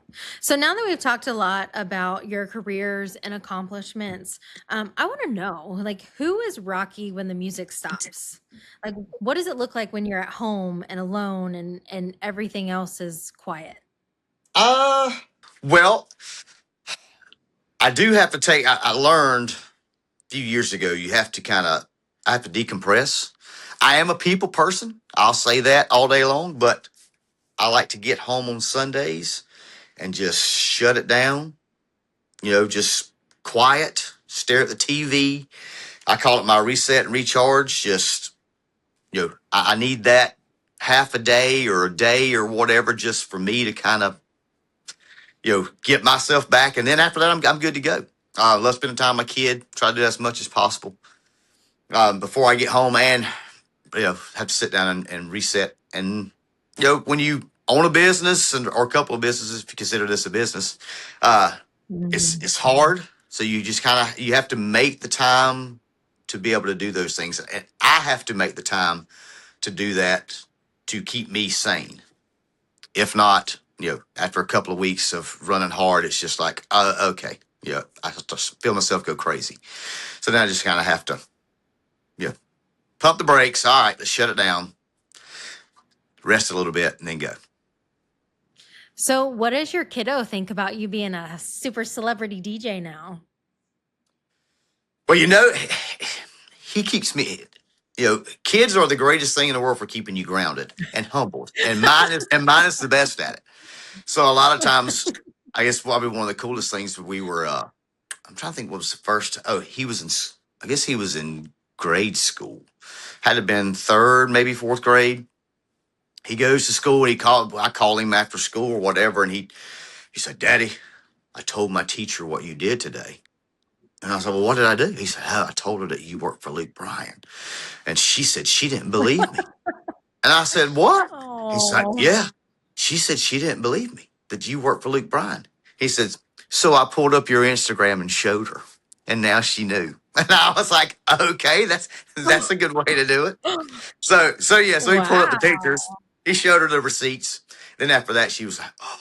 So now that we've talked a lot about your careers and accomplishments, I want to know, like, who is Rocky when the music stops? Like, what does it look like when you're at home and alone and everything else is quiet? Uh, well, I do have to take. I learned a few years ago. I have to decompress. I am a people person. I'll say that all day long, but I like to get home on Sundays and just shut it down. Just quiet, stare at the TV. I call it my reset and recharge. Just, I need that half a day or a day or whatever just for me to kind of, get myself back. And then after that, I'm good to go. Love spending time with my kid. Try to do that as much as possible before I get home and, have to sit down and reset. And, when you own a business or a couple of businesses, if you consider this a business, uh, it's hard. So you just you have to make the time to be able to do those things. And I have to make the time to do that to keep me sane. If not, after a couple of weeks of running hard, it's just like, okay, I just feel myself go crazy. So then I just kind of have to, pump the brakes. All right, let's shut it down, rest a little bit, and then go. So, what does your kiddo think about you being a super celebrity DJ now? Well, he keeps me. Kids are the greatest thing in the world for keeping you grounded and humbled, and mine is the best at it. So a lot of times, I guess probably one of the coolest things we were. I'm trying to think what was the first. Oh, he was in. I guess he was in grade school. Had to been third, maybe fourth grade. He goes to school and I call him after school or whatever, and he said, "Daddy, I told my teacher what you did today." And I said, "Well, what did I do?" He said, "Oh, I told her that you worked for Luke Bryan." And she said she didn't believe me. And I said, "What?" He's like, Oh, "Yeah." She said she didn't believe me that you worked for Luke Bryan. He says, "So I pulled up your Instagram and showed her. And now she knew." And I was like, "Okay, that's a good way to do it." So he pulled up the wow. pictures. He showed her the receipts. Then after that, she was like, "Oh."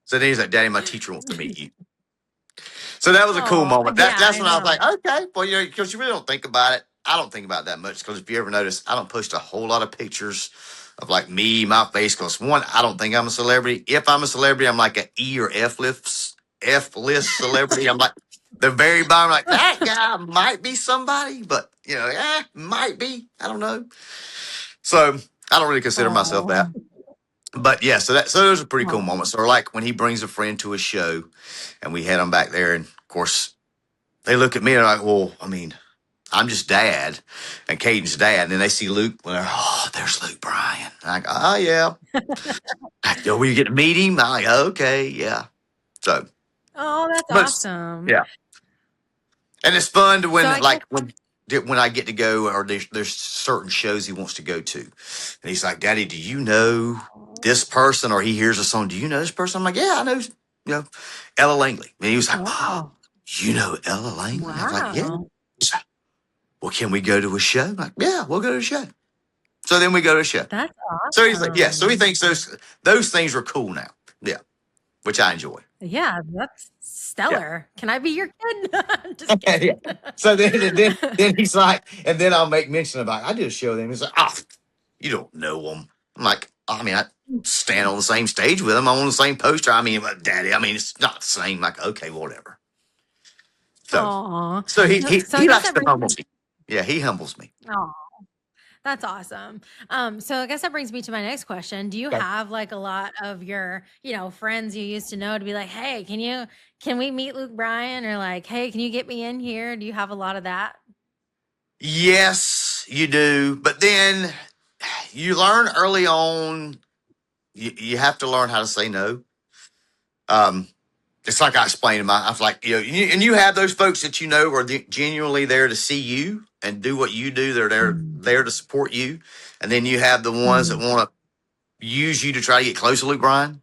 So then he's like, "Daddy, my teacher wants to meet you." So that was a cool Oh, moment. yeah, That's I when I was like, know. okay, well, because you really don't think about it. I don't think about it that much because if you ever notice, I don't post a whole lot of pictures of like me, my face. Because one, I don't think I'm a celebrity. If I'm a celebrity, I'm like an E or F list celebrity. I'm like the very bottom. Like that guy might be somebody, but might be. I don't know. So I don't really consider myself that. Oh, But yeah, so those are pretty cool oh, moments. Or like when he brings a friend to a show, and we had him back there, and of course they look at me and are like, well, I mean, I'm just dad and Caden's dad. And then they see Luke. Well, oh, there's Luke Bryan. I'm like, oh, yeah. Oh, we get to meet him. I'm like, okay, yeah. So, oh, that's but awesome. yeah. And it's fun to So I guess, when I get to go or there's certain shows he wants to go to. And he's like, Daddy, do you know this person? Or he hears a song. Do you know this person? I'm like, yeah, I know, Ella Langley. And he was like, oh, oh, you know Ella Langley? I was like, yeah. wow, Well, can we go to a show? I'm like, yeah, we'll go to a show. So then we go to a show. that's So he's like, yeah. So he awesome. thinks those things are cool now. Yeah, which I enjoy. Yeah, that's Yeah. stellar. Can I be your kid? Just Yeah. kidding. So then he's like, and then I'll make mention about I did a show with him. He's like, oh, you don't know him. I'm like, I mean, I stand on the same stage with him. I'm on the same poster. I mean, but Daddy, I mean, it's not the same. Like, okay, whatever. So Aw. so he So, he so I he guess likes that to brings humble me. Yeah, he humbles me. oh, that's awesome. So I guess that brings me to my next question. Do you have like a lot of your, friends you used to know to be like, hey, can we meet Luke Bryan? Or like, hey, can you get me in here? Do you have a lot of that? Yes, you do. But then you learn early on, you have to learn how to say no. Um, it's like I explained to I was like, and you have those folks that are genuinely there to see you and do what you do. They're there to support you. And then you have the ones that Mhm. want to use you to try to get close to Luke Bryan,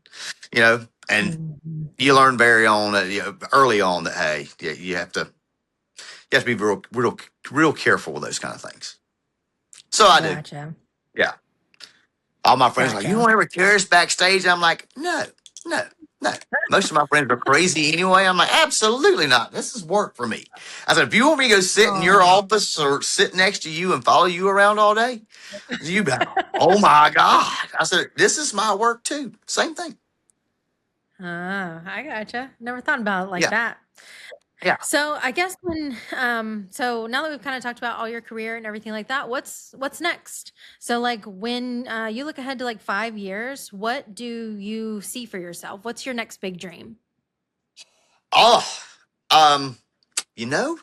and Mhm. you learn early on that, hey, yeah, you have to be real careful with those kind of things. So I do. Gotcha. Yeah. All my friends are like, you Gotcha. don't ever carry us backstage? I'm like, no, no, no. Most of my friends are crazy anyway. I'm like, absolutely not. This is work for me. I said, if you want me to go sit in your Oh. office or sit next to you and follow you around all day, you bet. Oh my God. I said, this is my work too. Same thing. I gotcha. Never thought about it like Yeah. that. Yeah. So I guess so now that we've kind of talked about all your career and everything like that, what's next? So like when you look ahead to like 5 years, what do you see for yourself? What's your next big dream? Oh, um, you know,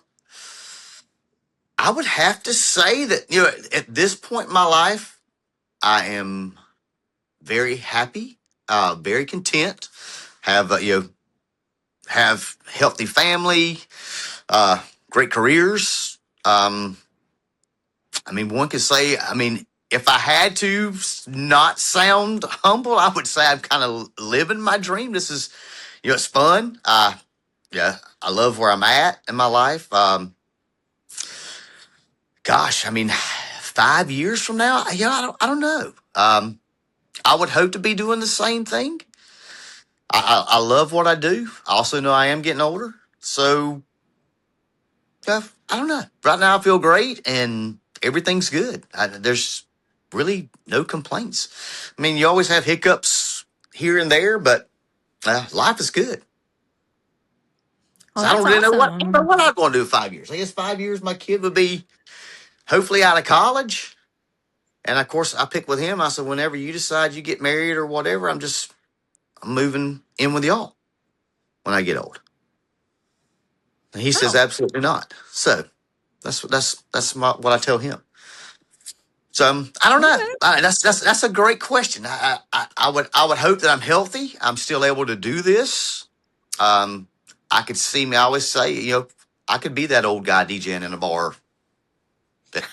I would have to say that, at this point in my life, I am very happy, very content, have, have healthy family, great careers. I mean, one could say, I mean, if I had to not sound humble, I would say I'm kind of living my dream. This is, it's fun. Yeah, I love where I'm at in my life. Gosh, I mean, 5 years from now, I don't know. I would hope to be doing the same thing. I love what I do. I also know I am getting older. So, yeah, I don't know. Right now, I feel great and everything's good. There's really no complaints. I mean, you always have hiccups here and there, but life is good. Well, So I don't that's really know what, I don't know awesome. what I'm going to do in 5 years. I guess 5 years, my kid would be hopefully out of college. And of course, I picked with him. I said, whenever you decide you get married or whatever, I'm moving in with y'all when I get old. And he says, Oh, absolutely not. So what I tell him. So I don't know. okay. That's a great question. I would hope that I'm healthy. I'm still able to do this. Um, I could see me. I always say, I could be that old guy DJing in a bar at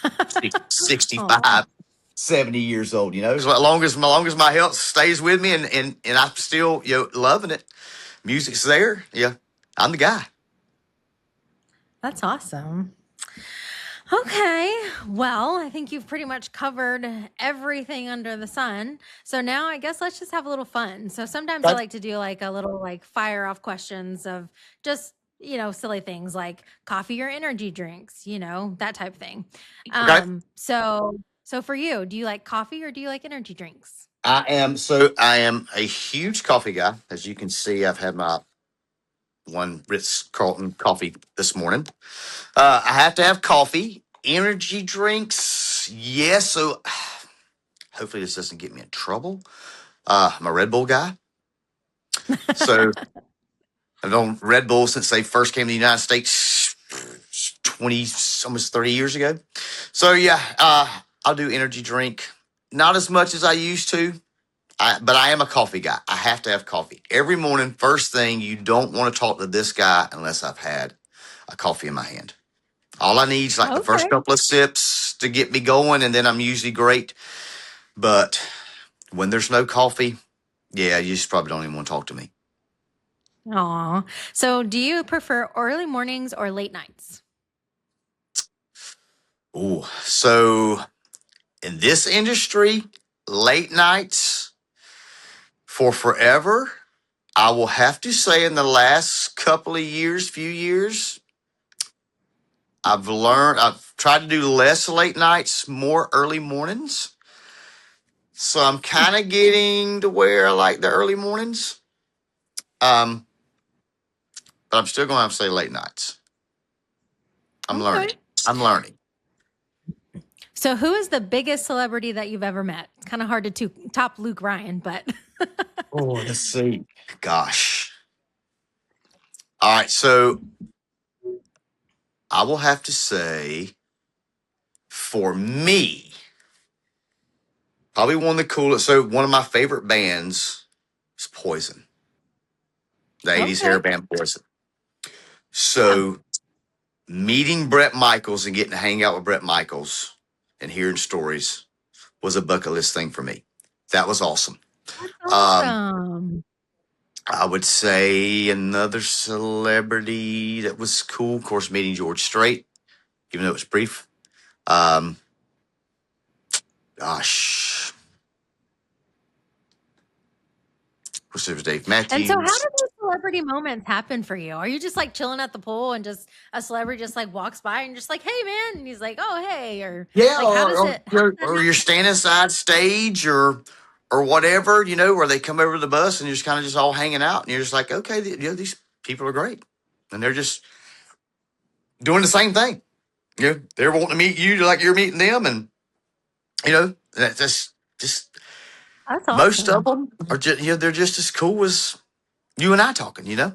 Oh, 65, 70 years old. As long as my health stays with me and I'm still loving it. Music's there. Yeah, I'm the guy. that's awesome. Okay. Well, I think you've pretty much covered everything under the sun. So now I guess let's just have a little fun. So sometimes I Okay. like to do like a little like fire off questions of just, silly things like coffee or energy drinks, that type of thing. Okay. So for you, do you like coffee or do you like energy drinks? I am a huge coffee guy. As you can see, I've had my one Ritz Carlton coffee this morning. I have to have coffee. Energy drinks, yes. So hopefully this doesn't get me in trouble. I'm a Red Bull guy. So I've known Red Bull since they first came to the United States 20, almost 30 years ago. So yeah, I'll do energy drink. Not as much as I used to. But I am a coffee guy. I have to have coffee every morning. First thing, you don't want to talk to this guy unless I've had a coffee in my hand. All I need is like the first Okay. couple of sips to get me going, and then I'm usually great. But when there's no coffee, yeah, you just probably don't even want to talk to me. Aw. So do you prefer early mornings or late nights? Ooh, so in this industry, late nights for forever. I will have to say, in the last couple of years, few years, I've tried to do less late nights, more early mornings. So I'm Hmm. kind of getting to where I like the early mornings. Um, but I'm still going to have to say late nights. I'm Okay. learning. I'm learning. So, who is the biggest celebrity that you've ever met? It's kind of hard to top Luke Ryan, but Oh, let's see. Gosh. All right. So I will have to say, for me, probably one of the coolest. So one of my favorite bands is Poison, the 80s hair okay, band Poison. yeah, So meeting Brett Michaels and getting to hang out with Brett Michaels and hearing stories was a bucket list thing for me. That was awesome. that's Um, awesome. I would say another celebrity that was cool, of course, meeting George Strait, even though it was brief. Um, Gosh, of course, there was Dave And so, how Matthews. do those celebrity moments happen for you? Are you just like chilling at the pool and just a celebrity just like walks by and just like, "Hey, man," and he's like, "Oh, hey," or Yeah, like, how does it? How does that or you're happen? standing side stage or whatever, where they come over to the bus and you're just kind of just all hanging out, and you're just like, okay, these people are great, and they're just doing the same thing. They're wanting to meet you like you're meeting them, and that's just That's most of awesome. them are just they're just as cool as you and I talking, and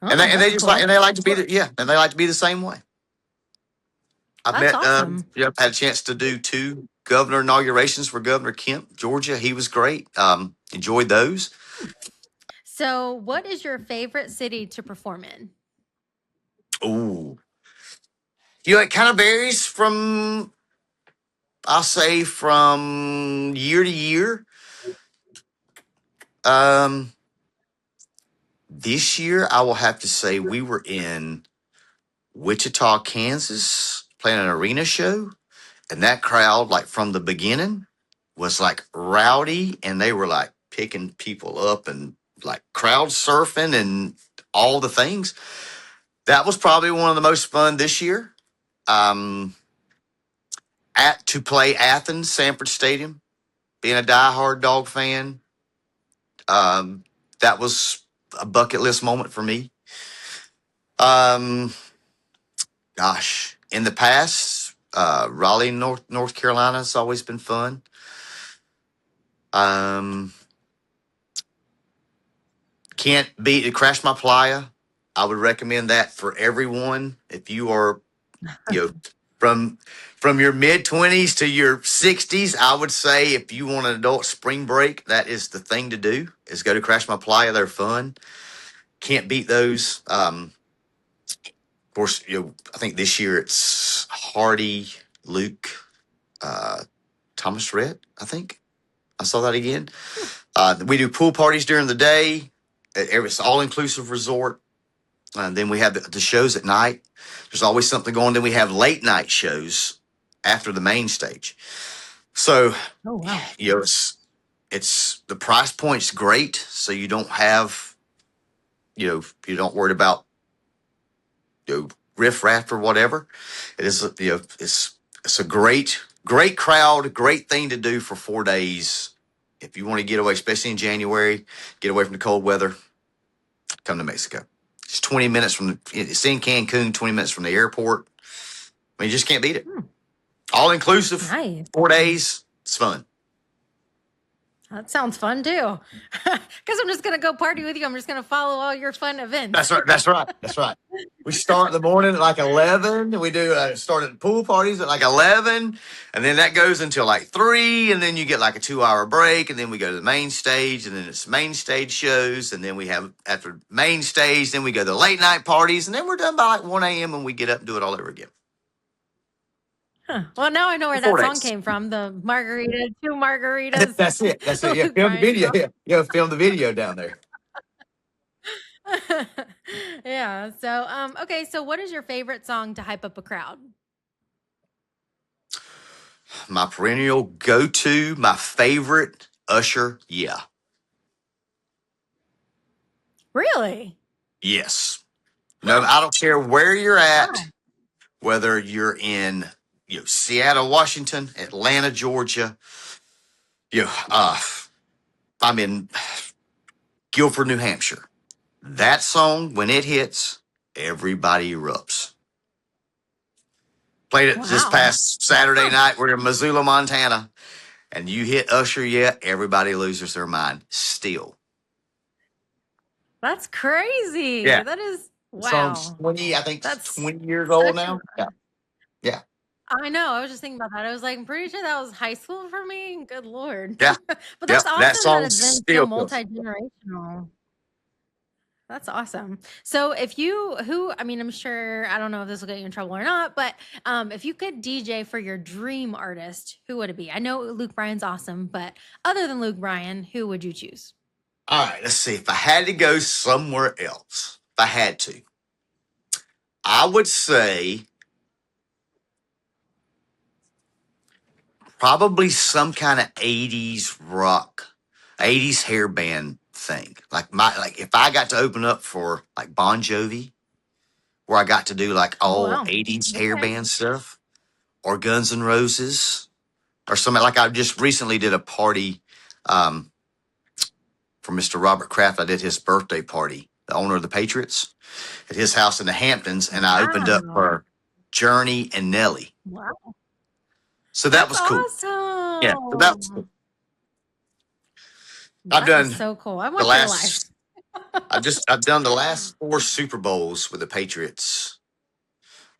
Oh, they that's just cool. they like to be and they like to be the same way. I've That's met, awesome. I've had a chance to do two governor inaugurations for Governor Kemp, Georgia. He was great. Enjoyed those. So, what is your favorite city to perform in? Ooh, it kind of varies from, I'll say, from year to year. Um, this year, I will have to say we were in Wichita, Kansas, playing an arena show, and that crowd, like from the beginning, was like rowdy, and they were like picking people up and like crowd surfing and all the things. That was probably one of the most fun this year. Um, at to play Athens, Sanford Stadium, being a diehard dog fan, um, that was a bucket list moment for me. Um, gosh, in the past, Raleigh, North Carolina has always been fun. Um, can't beat Crash My Playa. I would recommend that for everyone. If you are, you know, from your mid 20s to your 60s, I would say if you want an adult spring break, that is the thing to do. Is go to Crash My Playa. They're fun. Can't beat those. Of course, I think this year it's Hardy, Luke, uh, Thomas Rhett. I think I saw that again. We do pool parties during the day. It's all inclusive resort. Then we have the shows at night. There's always something going. Then we have late night shows after the main stage. So, Oh, wow. it's the price point's great. So you don't have, you don't worry about, riff raff or whatever. It is, it's a great crowd, great thing to do for 4 days. If you want to get away, especially in January, get away from the cold weather, come to Mexico. It's 20 minutes it's in Cancun, 20 minutes from the airport. I mean, you just can't beat it. Hmm, All inclusive, nice. 4 days. It's fun. That sounds fun too. Because I'm just going to go party with you. I'm just going to follow all your fun events. That's right. That's right. That's right. We start in the morning at like 11. We do start at pool parties at like 11. And then that goes until like 3. And then you get like a 2 hour break. And then we go to the main stage. And then it's main stage shows. And then we have, after main stage, then we go to the late night parties. And then we're done by like 1 a.m. and we get up and do it all over again. Huh. Well, now I know where For that 4 song days. came from. The margarita, two margaritas, That's it. That's it. Yeah. Luke Film the Bryan video. song. Yeah. Yeah. Film the video down there. Yeah. So, okay. So, what is your favorite song to hype up a crowd? My perennial go to, my favorite, Usher. Yeah. Really? Yes. No, Huh. I don't care where you're at, Wow. whether you're in, Seattle, Washington, Atlanta, Georgia, you know, uh, I'm in Guilford, New Hampshire. That song, when it hits, everybody erupts. Played it this Wow. past Saturday Huh. night. We're in Missoula, Montana, and you hit Usher, yeah, everybody loses their mind still. That's crazy. Yeah. That is, The song's wow. 20, I think it's That's 20 years old such now. Yeah. Yeah. I know. I was just thinking about that. I was like, I'm pretty sure that was high school for me. Good Lord. Yeah. But Yep. that's That awesome that song it's been so still kills. multi-generational. That's awesome. So if you who I mean I'm sure I don't know if this will get you in trouble or not, but if you could DJ for your dream artist, who would it be? I know Luke Bryan's awesome, but other than Luke Bryan, who would you choose? All right, let's see. If I had to go somewhere else, if I had to, I would say Probably some kind of 80s rock, 80s hair band thing. Like if I got to open up for like Bon Jovi, where I got to do like Oh all wow. 80s hair Okay. band stuff, or Guns N' Roses, or something like I just recently did a party um, for Mr. Robert Kraft. I did his birthday party, the owner of the Patriots, at his house in the Hamptons, and I opened up Wow. for Journey and Nelly. Wow. So that That's was cool. Yeah. So that was cool. awesome. I've That is done so cool. I the want your life. last I've done the last 4 Super Bowls with the Patriots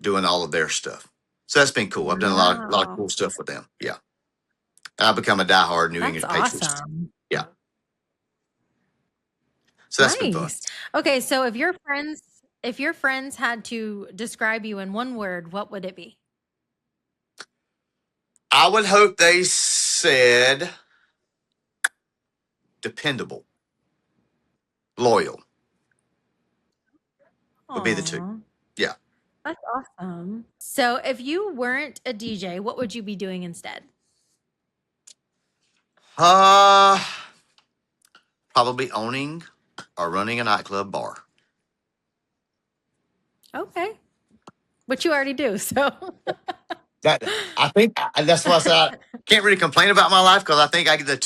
doing all of their stuff. So that's been cool. I've done a lot of Wow. cool stuff with them. Yeah. And I've become a diehard New That's England Patriots. awesome. Yeah. So that's been fun. Nice. Okay, so if your friends had to describe you in one word, what would it be? I would hope they said dependable, loyal would be the two. Aw, Yeah. that's awesome. So if you weren't a DJ, what would you be doing instead? Uh Probably owning or running a nightclub bar. Okay. But you already do, so That I think that's why I said I can't really complain about my life because I think the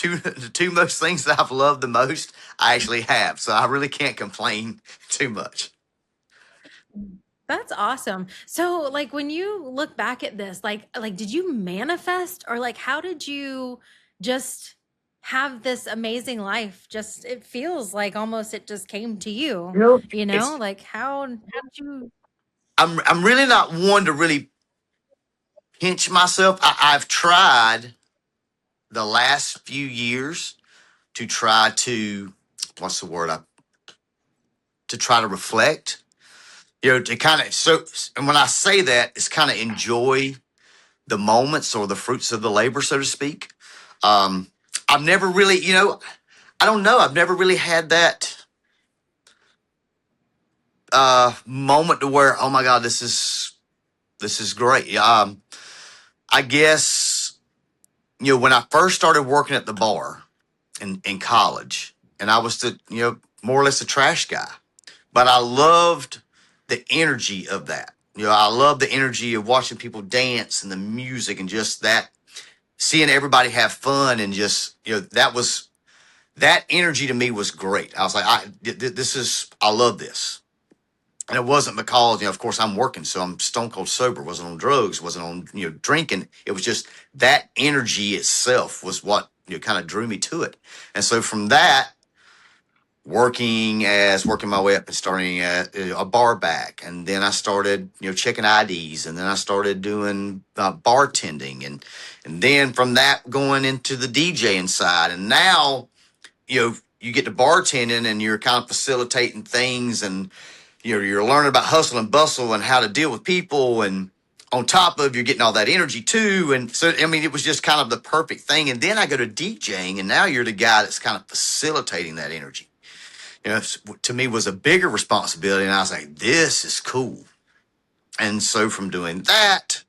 two most things that I've loved the most I actually have, so I really can't complain too much. that's awesome. So like when you look back at this, like did you manifest or like how did you just have this amazing life? Just it feels like almost it just came to you, You know, you know? it's Like how did you I'm really not one to really pinch myself. I've tried the last few years to try to what's the word to try to reflect. To kind of and when I say that, it's kind of enjoy the moments or the fruits of the labor, so to speak. Um, I've never really, I don't know. I've never really had that moment to where, oh my God, this is great. I guess when I first started working at the bar in college, and I was the more or less a trash guy, but I loved the energy of that. I love the energy of watching people dance and the music and just that seeing everybody have fun and just that energy to me was great. I was like, this is I love this, and it wasn't because of course I'm working, so I'm stone cold sober. Wasn't on drugs, wasn't on drinking. It was just that energy itself was what kind of drew me to it, and so from that. Working my way up and starting at a bar back, and then I started checking IDs, and then I started doing bartending, and then from that going into the DJing side, and now you get to bartending and you're kind of facilitating things, and you're learning about hustle and bustle and how to deal with people, and on top of you're getting all that energy too, and so I mean it was just kind of the perfect thing. And then I go to DJing, and now you're the guy that's kind of facilitating that energy. To me was a bigger responsibility. And I was like, this is cool. And so from doing that,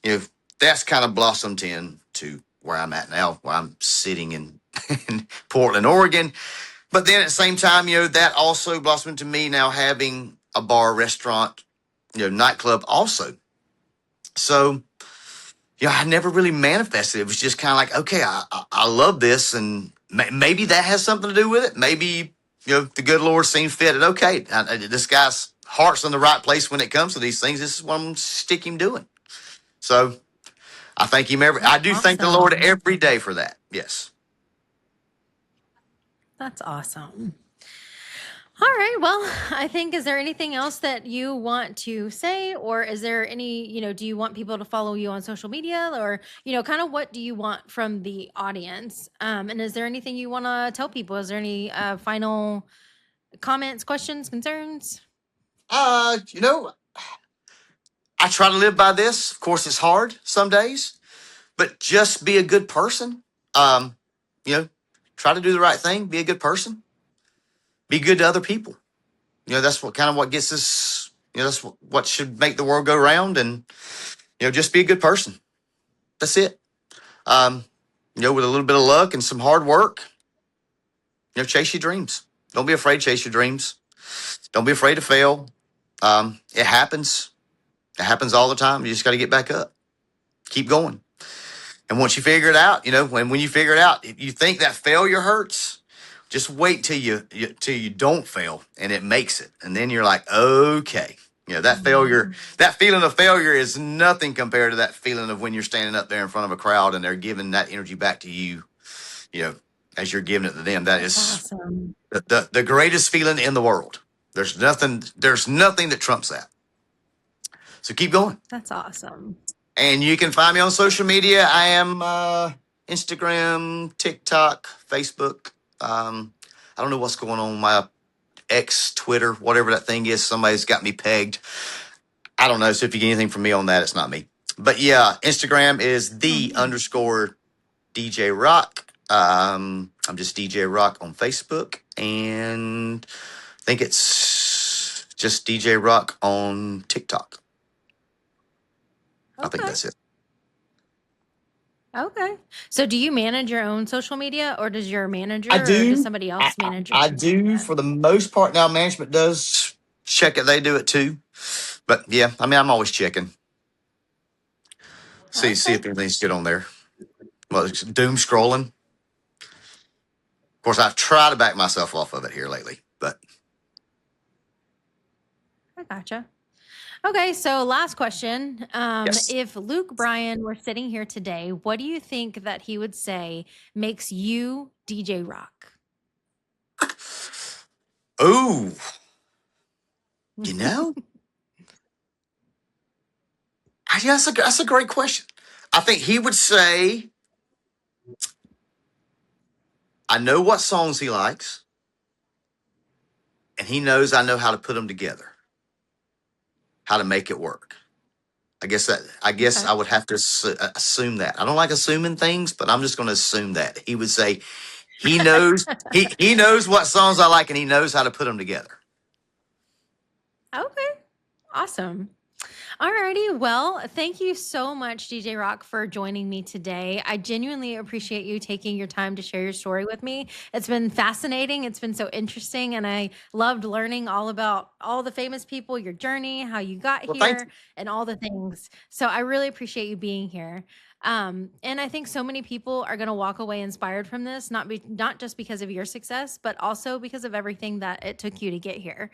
you know, that's kind of blossomed into where I'm at now, where I'm sitting in Portland, Oregon. But then at the same time, that also blossomed to me now having a bar, restaurant, nightclub also. So, I never really manifested. It was just kind of like, okay, I love this. And maybe that has something to do with it. Maybe, the good Lord seemed fit. And okay, this guy's heart's in the right place when it comes to these things. This is what I'm going to stick him doing. So I thank him I That's do thank the Lord awesome. every day for that. Yes. That's awesome. All right. Well, I think, is there anything else that you want to say? Or is there any, do you want people to follow you on social media? Or, kind of what do you want from the audience? And is there anything you want to tell people? Is there any final comments, questions, concerns? You know, I try to live by this. Of course, it's hard some days, but just be a good person. Um, you know, Try to do the right thing, be a good person, be good to other people. That's what gets us, that's what should make the world go round, and, just be a good person. That's it. With a little bit of luck and some hard work, chase your dreams. Don't be afraid to chase your dreams. Don't be afraid to fail. It happens. It happens all the time. You just got to get back up. Keep going. And once you figure it out, when you figure it out, if you think that failure hurts, just wait till you don't fail and it makes it. And then you're like, okay, that feeling of failure is nothing compared to that feeling of when you're standing up there in front of a crowd and they're giving that energy back to you, as you're giving it to them. That is Awesome. the greatest feeling in the world. There's nothing that trumps that. So keep going. That's awesome. And you can find me on social media. I am Instagram, TikTok, Facebook. I don't know what's going on with my X, Twitter, whatever that thing is. Somebody's got me pegged. I don't know. So if you get anything from me on that, it's not me. But yeah, Instagram is _DJ Rock. I'm just DJ Rock on Facebook. And I think it's just DJ Rock on TikTok. Okay. I think that's it. Okay. So do you manage your own social media, or does your manager I do. or does somebody else manage your I social do media? for the most part. Now management does check it. They do it too. But yeah, I'm always checking. See if anything's good on there. Well, it's doom scrolling. Of course, I've tried to back myself off of it here lately, but I gotcha. Okay, so last question. yes. If Luke Bryan were sitting here today, what do you think that he would say makes you DJ Rock? Ooh, that's a great question. I think he would say, I know what songs he likes, and he knows I know how to put them together, how to make it work. I guess Okay. I would have to assume that. I don't like assuming things, but I'm just going to assume that he would say he knows he knows what songs I like and he knows how to put them together. Okay. Awesome. Alrighty. Well, thank you so much, DJ Rock, for joining me today. I genuinely appreciate you taking your time to share your story with me. It's been fascinating. It's been so interesting. And I loved learning all about all the famous people, your journey, how you got Well, thank here, and all the things. So I really appreciate you being here. And I think so many people are going to walk away inspired from this, not just because of your success, but also because of everything that it took you to get here.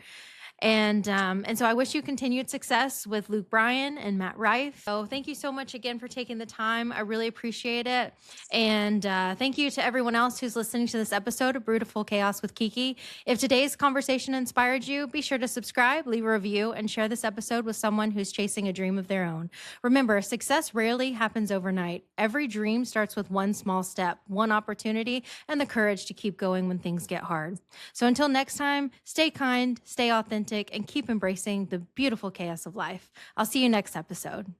And so I wish you continued success with Luke Bryan and Matt Rife. So thank you so much again for taking the time. I really appreciate it. And thank you to everyone else who's listening to this episode of Brewtiful Chaos with Kiki. If today's conversation inspired you, be sure to subscribe, leave a review, and share this episode with someone who's chasing a dream of their own. Remember, success rarely happens overnight. Every dream starts with one small step, one opportunity, and the courage to keep going when things get hard. So until next time, stay kind, stay authentic, and keep embracing the beautiful chaos of life. I'll see you next episode.